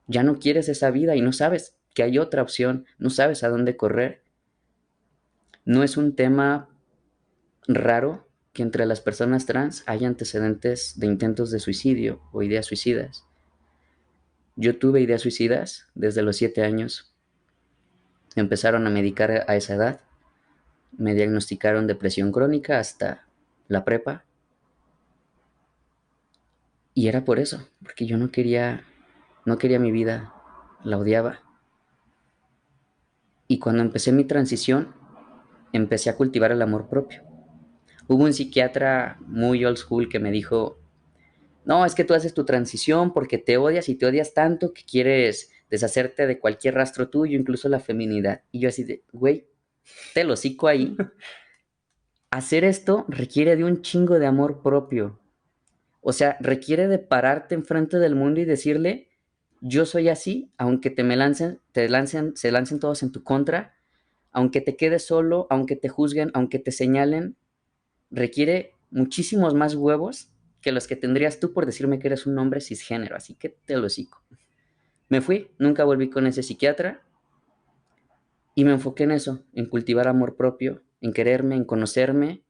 ya no quieres esa vida y no sabes que hay otra opción, no sabes a dónde correr. No es un tema raro que entre las personas trans haya antecedentes de intentos de suicidio o ideas suicidas. Yo tuve ideas suicidas desde los 7 años. Me empezaron a medicar a esa edad. Me diagnosticaron depresión crónica hasta la prepa. Y era por eso, porque yo no quería mi vida, la odiaba. Y cuando empecé mi transición, empecé a cultivar el amor propio. Hubo un psiquiatra muy old school que me dijo, no, es que tú haces tu transición porque te odias y te odias tanto que quieres deshacerte de cualquier rastro tuyo, incluso la feminidad. Y yo así de, güey, te lo hocico ahí. Hacer esto requiere de un chingo de amor propio. O sea, requiere de pararte enfrente del mundo y decirle, yo soy así, aunque se lancen todos en tu contra, aunque te quedes solo, aunque te juzguen, aunque te señalen, requiere muchísimos más huevos que los que tendrías tú por decirme que eres un hombre cisgénero, así que te lo hocico. Me fui, nunca volví con ese psiquiatra y me enfoqué en eso, en cultivar amor propio, en quererme, en conocerme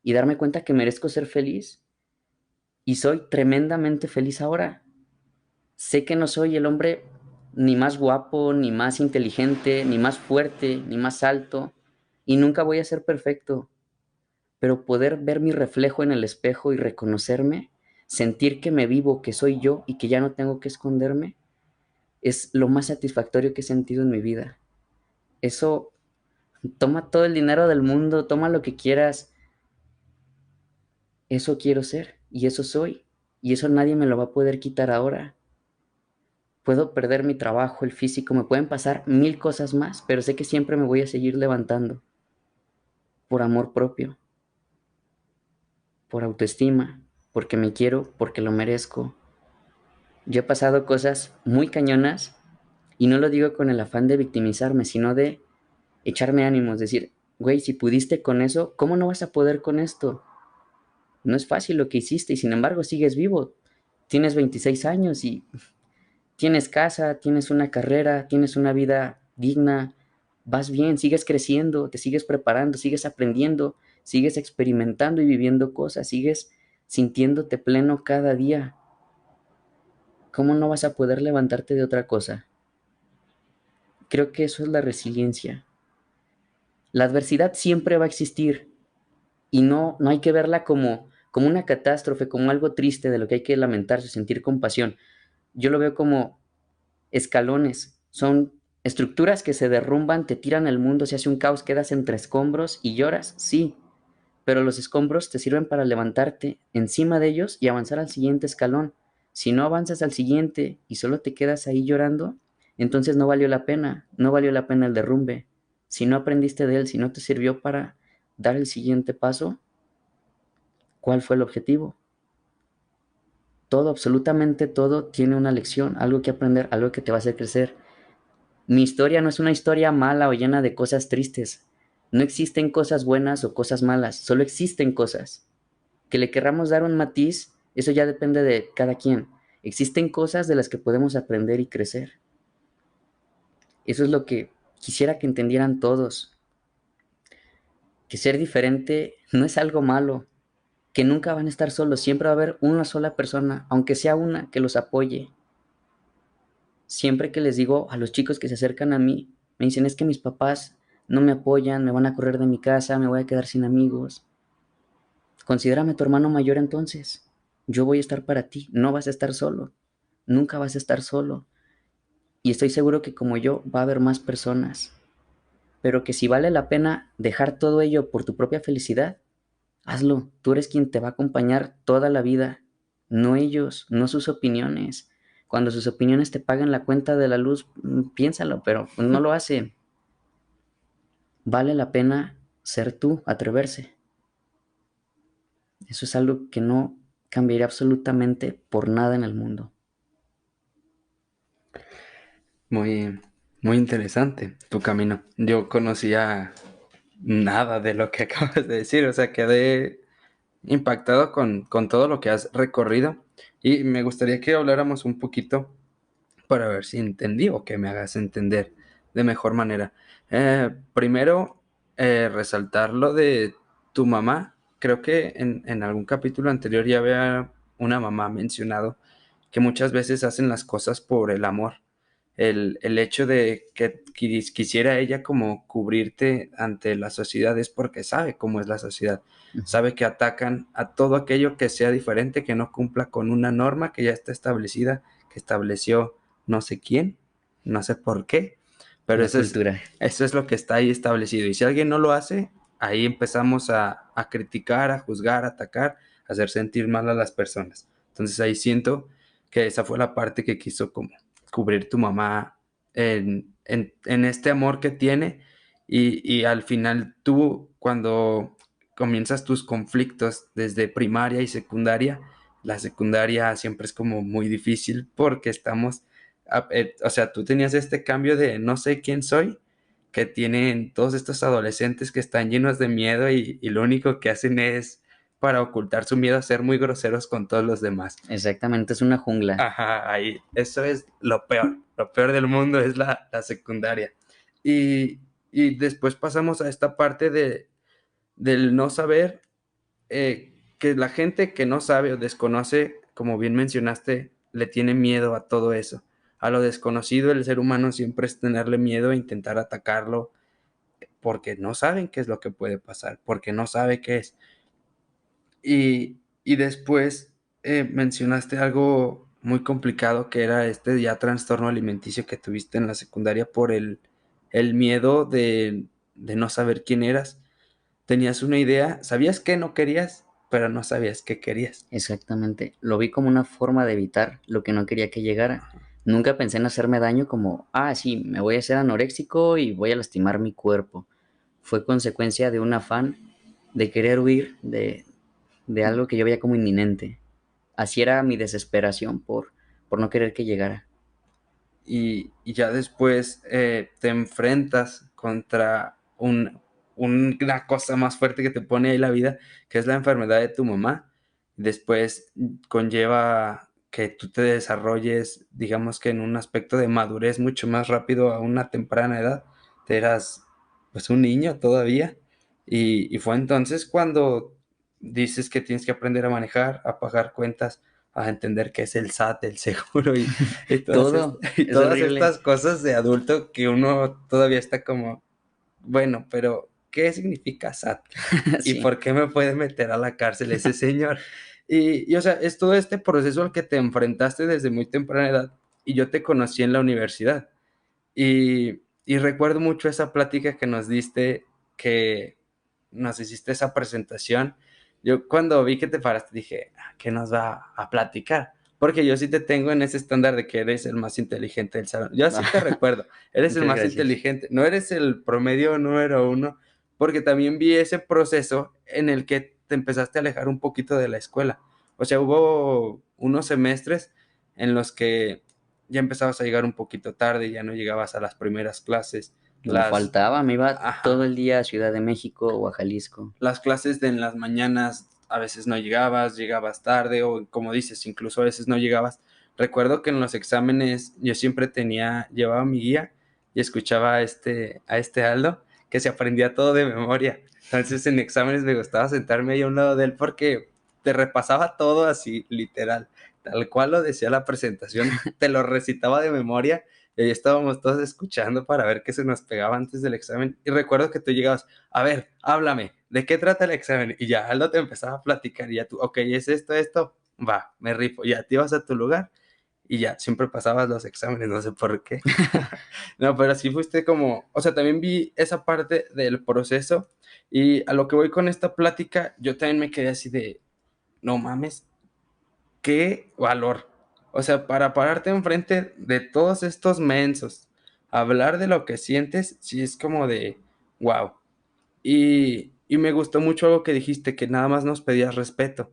y darme cuenta que merezco ser feliz y soy tremendamente feliz ahora. Sé que no soy el hombre ni más guapo, ni más inteligente, ni más fuerte, ni más alto y nunca voy a ser perfecto, pero poder ver mi reflejo en el espejo y reconocerme, sentir que me vivo, que soy yo y que ya no tengo que esconderme, es lo más satisfactorio que he sentido en mi vida. Eso, toma todo el dinero del mundo, toma lo que quieras, eso quiero ser y eso soy y eso nadie me lo va a poder quitar ahora. Puedo perder mi trabajo, el físico, me pueden pasar 1000 cosas más, pero sé que siempre me voy a seguir levantando por amor propio, por autoestima, porque me quiero, porque lo merezco. Yo he pasado cosas muy cañonas y no lo digo con el afán de victimizarme, sino de echarme ánimos, decir, güey, si pudiste con eso, ¿cómo no vas a poder con esto? No es fácil lo que hiciste y sin embargo sigues vivo. Tienes 26 años y tienes casa, tienes una carrera, tienes una vida digna, vas bien, sigues creciendo, te sigues preparando, sigues aprendiendo, sigues experimentando y viviendo cosas, sigues sintiéndote pleno cada día. ¿Cómo no vas a poder levantarte de otra cosa? Creo que eso es la resiliencia. La adversidad siempre va a existir y no hay que verla como una catástrofe, como algo triste de lo que hay que lamentarse, sentir compasión. Yo lo veo como escalones, son estructuras que se derrumban, te tiran al mundo, se hace un caos, quedas entre escombros y lloras, sí, pero los escombros te sirven para levantarte encima de ellos y avanzar al siguiente escalón. Si no avanzas al siguiente y solo te quedas ahí llorando, entonces no valió la pena, no valió la pena el derrumbe. Si no aprendiste de él, si no te sirvió para dar el siguiente paso, ¿cuál fue el objetivo? Todo, absolutamente todo tiene una lección, algo que aprender, algo que te va a hacer crecer. Mi historia no es una historia mala o llena de cosas tristes. No existen cosas buenas o cosas malas, solo existen cosas. Que le querramos dar un matiz, eso ya depende de cada quien. Existen cosas de las que podemos aprender y crecer. Eso es lo que quisiera que entendieran todos. Que ser diferente no es algo malo, que nunca van a estar solos, siempre va a haber una sola persona, aunque sea una, que los apoye. Siempre que les digo a los chicos que se acercan a mí, me dicen, es que mis papás no me apoyan, me van a correr de mi casa, me voy a quedar sin amigos. Considérame tu hermano mayor entonces. Yo voy a estar para ti, no vas a estar solo, nunca vas a estar solo. Y estoy seguro que como yo va a haber más personas, pero que si vale la pena dejar todo ello por tu propia felicidad, hazlo. Tú eres quien te va a acompañar toda la vida, no ellos, no sus opiniones. Cuando sus opiniones te pagan la cuenta de la luz, piénsalo, pero no lo hacen. Vale la pena ser tú, atreverse. Eso es algo que no cambiaría absolutamente por nada en el mundo. Muy, muy interesante tu camino. Yo conocía nada de lo que acabas de decir, o sea, quedé impactado con todo lo que has recorrido y me gustaría que habláramos un poquito para ver si entendí o que me hagas entender de mejor manera. Primero, resaltar lo de tu mamá. Creo que en algún capítulo anterior ya había una mamá mencionado que muchas veces hacen las cosas por el amor. El hecho de que quisiera ella como cubrirte ante la sociedad es porque sabe cómo es la sociedad. Sabe que atacan a todo aquello que sea diferente, que no cumpla con una norma que ya está establecida, que estableció no sé quién, no sé por qué, pero La cultura. eso es lo que está ahí establecido. Y si alguien no lo hace, ahí empezamos a criticar, a juzgar, a atacar, a hacer sentir mal a las personas. Entonces ahí siento que esa fue la parte que quiso como cubrir tu mamá en este amor que tiene y al final tú cuando comienzas tus conflictos desde primaria y secundaria, la secundaria siempre es como muy difícil porque estamos, o sea, tú tenías este cambio de no sé quién soy, que tienen todos estos adolescentes que están llenos de miedo y lo único que hacen es para ocultar su miedo a ser muy groseros con todos los demás. Exactamente, es una jungla. Ajá, ahí, eso es lo peor del mundo es la secundaria. Y, y después pasamos a esta parte del no saber, que la gente que no sabe o desconoce, como bien mencionaste, le tiene miedo a todo eso. A lo desconocido, el ser humano siempre es tenerle miedo e intentar atacarlo porque no saben qué es lo que puede pasar, porque no sabe qué es. Y después mencionaste algo muy complicado que era este ya trastorno alimenticio que tuviste en la secundaria por el miedo de no saber quién eras. Tenías una idea, sabías que no querías, pero no sabías qué querías. Exactamente. Lo vi como una forma de evitar lo que no quería que llegara. Nunca pensé en hacerme daño como, sí, me voy a hacer anoréxico y voy a lastimar mi cuerpo. Fue consecuencia de un afán de querer huir de algo que yo veía como inminente. Así era mi desesperación por no querer que llegara. Y ya después te enfrentas contra una cosa más fuerte que te pone ahí la vida, que es la enfermedad de tu mamá. Después conlleva que tú te desarrolles, digamos que en un aspecto de madurez mucho más rápido a una temprana edad. Te eras pues un niño todavía. Y fue entonces cuando dices que tienes que aprender a manejar, a pagar cuentas, a entender qué es el SAT, el seguro y Todo y es todas horrible. estas cosas de adulto que uno todavía está como, bueno, pero ¿qué significa SAT? ¿Y Sí, por qué me puede meter a la cárcel ese señor? O sea, es todo este proceso al que te enfrentaste desde muy temprana edad y yo te conocí en la universidad. Y recuerdo mucho esa plática que nos diste, que nos hiciste esa presentación. Yo cuando vi que te paraste dije, ¿qué nos va a platicar? Porque yo sí te tengo en ese estándar de que eres el más inteligente del salón. Yo sí te recuerdo, eres el muchas más gracias. inteligente, no eres el promedio número uno, porque también vi ese proceso en el que te empezaste a alejar un poquito de la escuela. O sea, hubo unos semestres en los que ya empezabas a llegar un poquito tarde, ya no llegabas a las primeras clases, No faltaba, me iba todo ajá, el día a Ciudad de México o a Jalisco. las clases de en las mañanas a veces no llegabas, llegabas tarde o como dices, incluso a veces no llegabas. Recuerdo que en los exámenes yo siempre llevaba mi guía y escuchaba a este Aldo que se aprendía todo de memoria. Entonces en exámenes me gustaba sentarme ahí a un lado de él porque te repasaba todo así, literal, tal cual lo decía la presentación, te lo recitaba de memoria y ahí estábamos todos escuchando para ver qué se nos pegaba antes del examen. Y recuerdo que tú llegabas, a ver, háblame, ¿de qué trata el examen? Y ya Aldo te empezaba a platicar y ya tú, ok, es esto, va, me rifo, ya te ibas a tu lugar y ya, siempre pasabas los exámenes, no sé por qué. No, pero sí fuiste como, o sea, también vi esa parte del proceso Y a lo que voy con esta plática, yo también me quedé así de, no mames, qué valor. O sea, para pararte enfrente de todos estos mensos, hablar de lo que sientes, sí es como de, wow. Y me gustó mucho algo que dijiste, que nada más nos pedías respeto.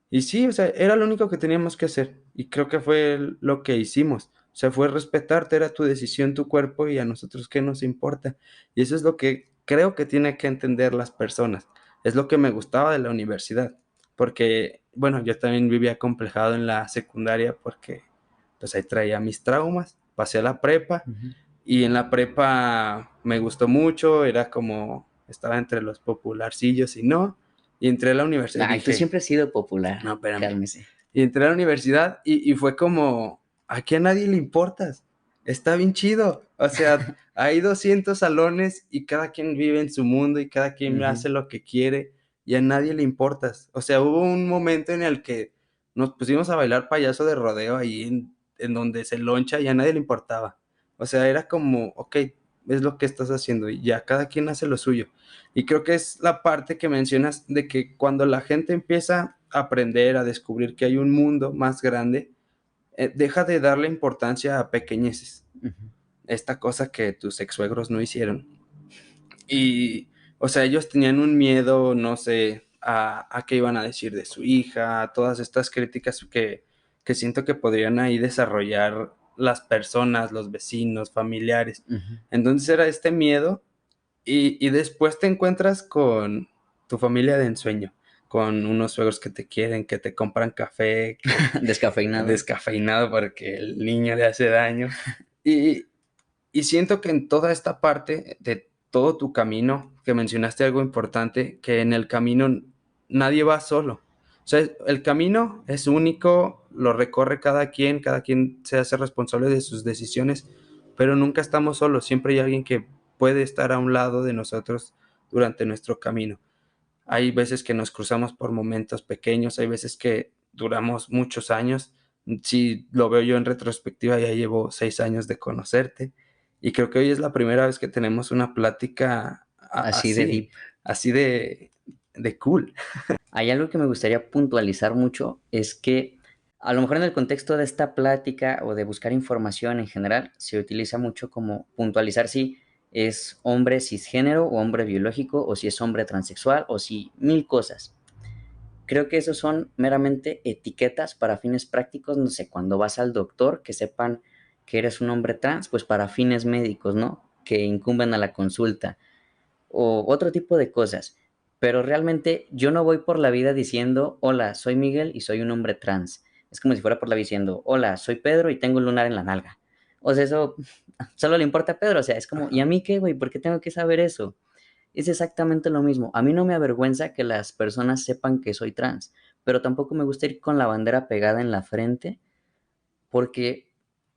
Y sí, o sea, era lo único que teníamos que hacer. Y creo que fue lo que hicimos. O sea, fue respetarte, era tu decisión, tu cuerpo y a nosotros qué nos importa. Y eso es lo que creo que tiene que entender las personas. Es lo que me gustaba de la universidad. Porque, bueno, yo también vivía complejado en la secundaria porque pues ahí traía mis traumas. Pasé a la prepa Ujú. y en la prepa me gustó mucho, era como, estaba entre los popularcillos y no. Y entré a la universidad y Ay, tú dije, siempre has sido popular, no, espérame. cálmese. Y entré a la universidad y fue como, aquí a nadie le importas, está bien chido. O sea, hay 200 salones y cada quien vive en su mundo y cada quien Ujú. hace lo que quiere y a nadie le importas. O sea, hubo un momento en el que nos pusimos a bailar payaso de rodeo ahí en donde se loncha y a nadie le importaba. O sea, era como, ok, es lo que estás haciendo y ya cada quien hace lo suyo. Y creo que es la parte que mencionas de que cuando la gente empieza a aprender, a descubrir que hay un mundo más grande, deja de darle importancia a pequeñeces. Ujú. Esta cosa que tus ex suegros no hicieron. Y, o sea, ellos tenían un miedo, no sé, a qué iban a decir de su hija, a todas estas críticas que siento que podrían ahí desarrollar las personas, los vecinos, familiares. Ujú. Entonces era este miedo y después te encuentras con tu familia de ensueño, con unos suegros que te quieren, que te compran café, que Descafeinado. descafeinado porque el niño le hace daño. Y, y siento que en toda esta parte de todo tu camino, que mencionaste algo importante, que en el camino nadie va solo. O sea, el camino es único, lo recorre cada quien se hace responsable de sus decisiones, pero nunca estamos solos, siempre hay alguien que puede estar a un lado de nosotros durante nuestro camino. Hay veces que nos cruzamos por momentos pequeños, hay veces que duramos muchos años. Si lo veo yo en retrospectiva, ya llevo 6 años de conocerte y creo que hoy es la primera vez que tenemos una plática Así de deep. así de cool. Hay algo que me gustaría puntualizar mucho, es que a lo mejor en el contexto de esta plática o de buscar información en general, se utiliza mucho como puntualizar si es hombre cisgénero o hombre biológico, o si es hombre transexual, o si mil cosas. Creo que esos son meramente etiquetas para fines prácticos, no sé, cuando vas al doctor, que sepan que eres un hombre trans, pues para fines médicos, ¿no? Que incumben a la consulta o otro tipo de cosas. Pero realmente yo no voy por la vida diciendo, hola, soy Miguel y soy un hombre trans. Es como si fuera por la vida diciendo, hola, soy Pedro y tengo un lunar en la nalga. O sea, eso solo le importa a Pedro. O sea, es como, ¿y a mí qué, güey? ¿Por qué tengo que saber eso? Es exactamente lo mismo. A mí no me avergüenza que las personas sepan que soy trans, pero tampoco me gusta ir con la bandera pegada en la frente, porque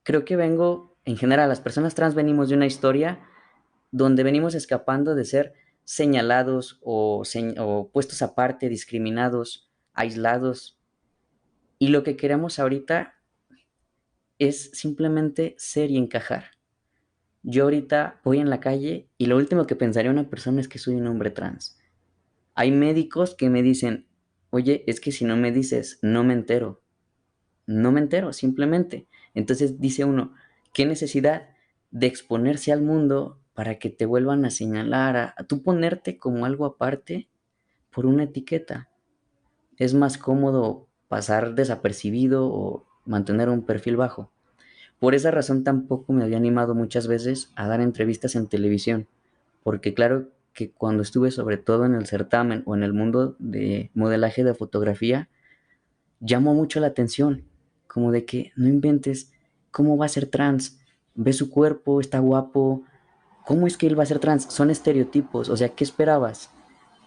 creo que vengo, en general, las personas trans venimos de una historia donde venimos escapando de ser señalados o puestos aparte, discriminados, aislados. Y lo que queremos ahorita es simplemente ser y encajar. Yo ahorita voy en la calle y lo último que pensaría una persona es que soy un hombre trans. Hay médicos que me dicen, oye, es que si no me dices, no me entero. No me entero, simplemente. Entonces dice uno, ¿qué necesidad de exponerse al mundo para que te vuelvan a señalar, a tú ponerte como algo aparte por una etiqueta? Es más cómodo pasar desapercibido o mantener un perfil bajo. Por esa razón tampoco me había animado muchas veces a dar entrevistas en televisión, porque claro que cuando estuve sobre todo en el certamen o en el mundo de modelaje de fotografía, llamó mucho la atención, como de que no inventes, ¿cómo va a ser trans? Ve su cuerpo, está guapo, ¿cómo es que él va a ser trans? Son estereotipos, o sea, ¿qué esperabas?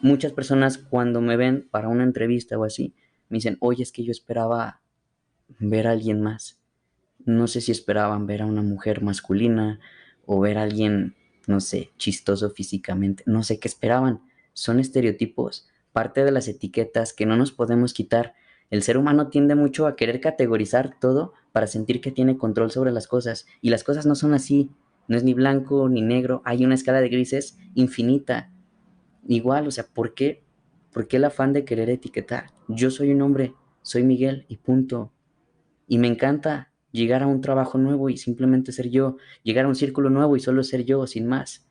Muchas personas cuando me ven para una entrevista o así, me dicen, oye, es que yo esperaba ver a alguien más. No sé si esperaban ver a una mujer masculina o ver a alguien, no sé, chistoso físicamente. No sé qué esperaban. Son estereotipos, parte de las etiquetas que no nos podemos quitar. El ser humano tiende mucho a querer categorizar todo para sentir que tiene control sobre las cosas. Y las cosas no son así. No es ni blanco ni negro. Hay una escala de grises infinita. igual, o sea, ¿por qué el afán de querer etiquetar? Yo soy un hombre, soy Miguel y punto. Y me encanta llegar a un trabajo nuevo y simplemente ser yo, llegar a un círculo nuevo y solo ser yo, sin más.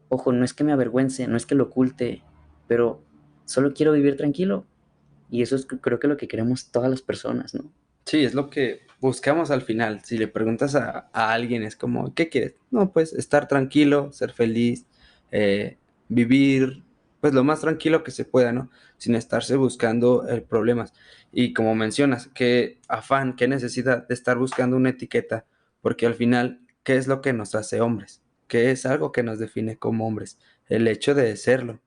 Ojo, no es que me avergüence, no es que lo oculte, pero solo quiero vivir tranquilo. Y eso es creo que lo que queremos todas las personas, ¿no? Sí, es lo que buscamos al final. Si le preguntas a alguien, es como, ¿qué quieres? No, pues estar tranquilo, ser feliz, vivir, pues lo más tranquilo que se pueda, ¿no? Sin estarse buscando problemas. Y como mencionas, qué afán, qué necesidad de estar buscando una etiqueta, porque al final, ¿qué es lo que nos hace hombres? ¿Qué es algo que nos define como hombres? El hecho de serlo.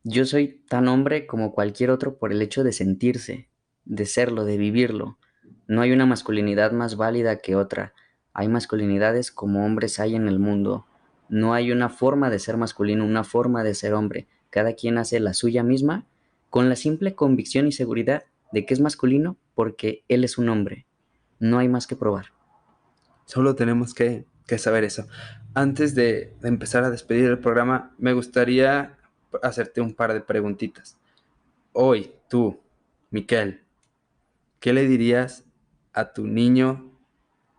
Yo soy tan hombre como cualquier otro por el hecho de sentirse, de serlo, de vivirlo. No hay una masculinidad más válida que otra. Hay masculinidades como hombres hay en el mundo. No hay una forma de ser masculino, una forma de ser hombre. Cada quien hace la suya misma con la simple convicción y seguridad de que es masculino porque él es un hombre. No hay más que probar. Solo tenemos que saber eso. Antes de empezar a despedir el programa, me gustaría hacerte un par de preguntitas. Hoy, tú, Miquel, ¿qué le dirías a tu niño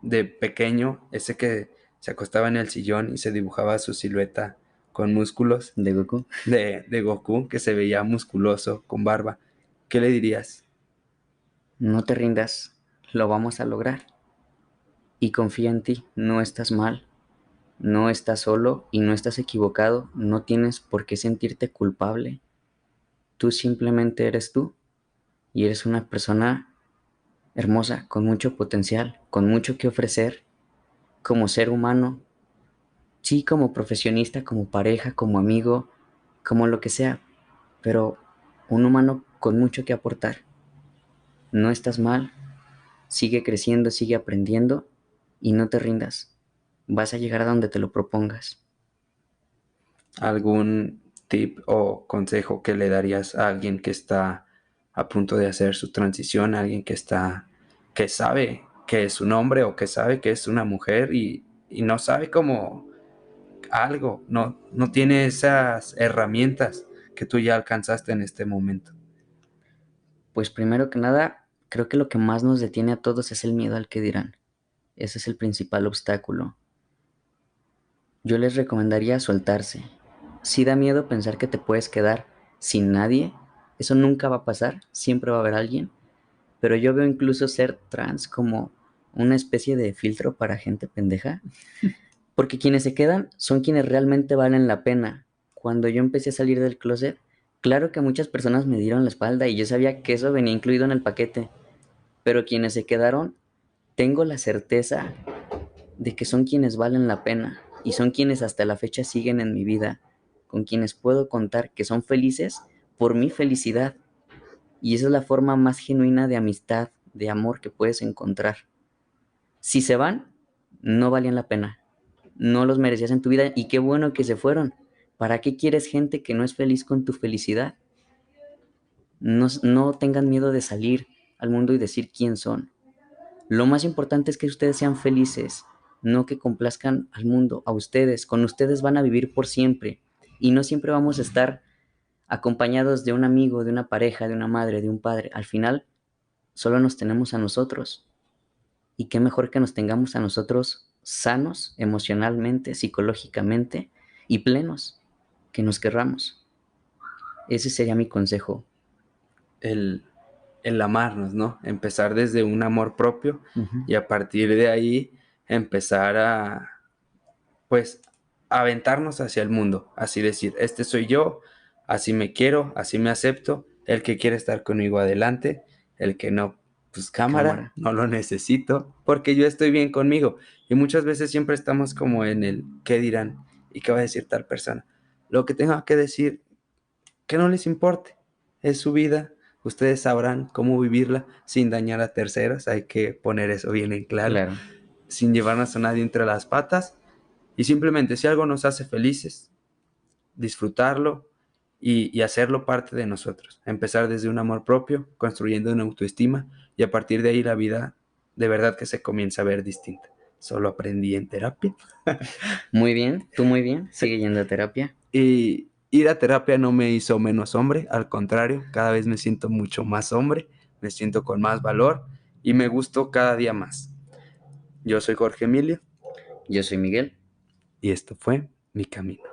de pequeño, ese que se acostaba en el sillón y se dibujaba su silueta con músculos De Goku. de Goku, que se veía musculoso, con barba? ¿Qué le dirías? No te rindas, lo vamos a lograr. Y confía en ti, no estás mal. No estás solo y no estás equivocado, no tienes por qué sentirte culpable. Tú simplemente eres tú y eres una persona hermosa, con mucho potencial, con mucho que ofrecer, como ser humano, sí, como profesionista, como pareja, como amigo, como lo que sea, pero un humano con mucho que aportar. No estás mal, sigue creciendo, sigue aprendiendo y no te rindas. Vas a llegar a donde te lo propongas. ¿Algún tip o consejo que le darías a alguien que está a punto de hacer su transición, a alguien que sabe que es un hombre o que sabe que es una mujer y no sabe cómo algo, no tiene esas herramientas que tú ya alcanzaste en este momento? Pues primero que nada, creo que lo que más nos detiene a todos es el miedo al que dirán. Ese es el principal obstáculo. Yo les recomendaría soltarse. Si da miedo pensar que te puedes quedar sin nadie, eso nunca va a pasar, siempre va a haber alguien, pero yo veo incluso ser trans como una especie de filtro para gente pendeja, porque quienes se quedan son quienes realmente valen la pena. Cuando yo empecé a salir del closet, claro que muchas personas me dieron la espalda y yo sabía que eso venía incluido en el paquete, pero quienes se quedaron, tengo la certeza de que son quienes valen la pena y son quienes hasta la fecha siguen en mi vida, con quienes puedo contar que son felices por mi felicidad. Y esa es la forma más genuina de amistad, de amor que puedes encontrar. Si se van, no valían la pena, no los merecías en tu vida y qué bueno que se fueron. ¿Para qué quieres gente que no es feliz con tu felicidad? No tengan miedo de salir al mundo y decir quién son. Lo más importante es que ustedes sean felices, no que complazcan al mundo, a ustedes. Con ustedes van a vivir por siempre y no siempre vamos a estar acompañados de un amigo, de una pareja, de una madre, de un padre. Al final, solo nos tenemos a nosotros. Y qué mejor que nos tengamos a nosotros sanos emocionalmente, psicológicamente y plenos, que nos querramos. Ese sería mi consejo. El, el amarnos, ¿no? Empezar desde un amor propio Ujú. y a partir de ahí empezar pues, aventarnos hacia el mundo. Así decir, este soy yo, así me quiero, así me acepto. El que quiere estar conmigo adelante, el que no, pues cámara, Cámara. no lo necesito, porque yo estoy bien conmigo. Y muchas veces siempre estamos como en el qué dirán y qué va a decir tal persona. Lo que tenga que decir, que no les importe, es su vida. Ustedes sabrán cómo vivirla sin dañar a terceros. Hay que poner eso bien en claro. Claro. Sin llevarnos a nadie entre las patas. Y simplemente si algo nos hace felices, disfrutarlo y hacerlo parte de nosotros. Empezar desde un amor propio, construyendo una autoestima y a partir de ahí la vida de verdad que se comienza a ver distinta. Solo aprendí en terapia. Muy bien, tú muy bien. Sigue yendo a terapia. Y Ir a terapia no me hizo menos hombre, al contrario, cada vez me siento mucho más hombre, me siento con más valor y me gusto cada día más. Yo soy Jorge Emilio Yo soy Miguel. y esto fue Mi Camino.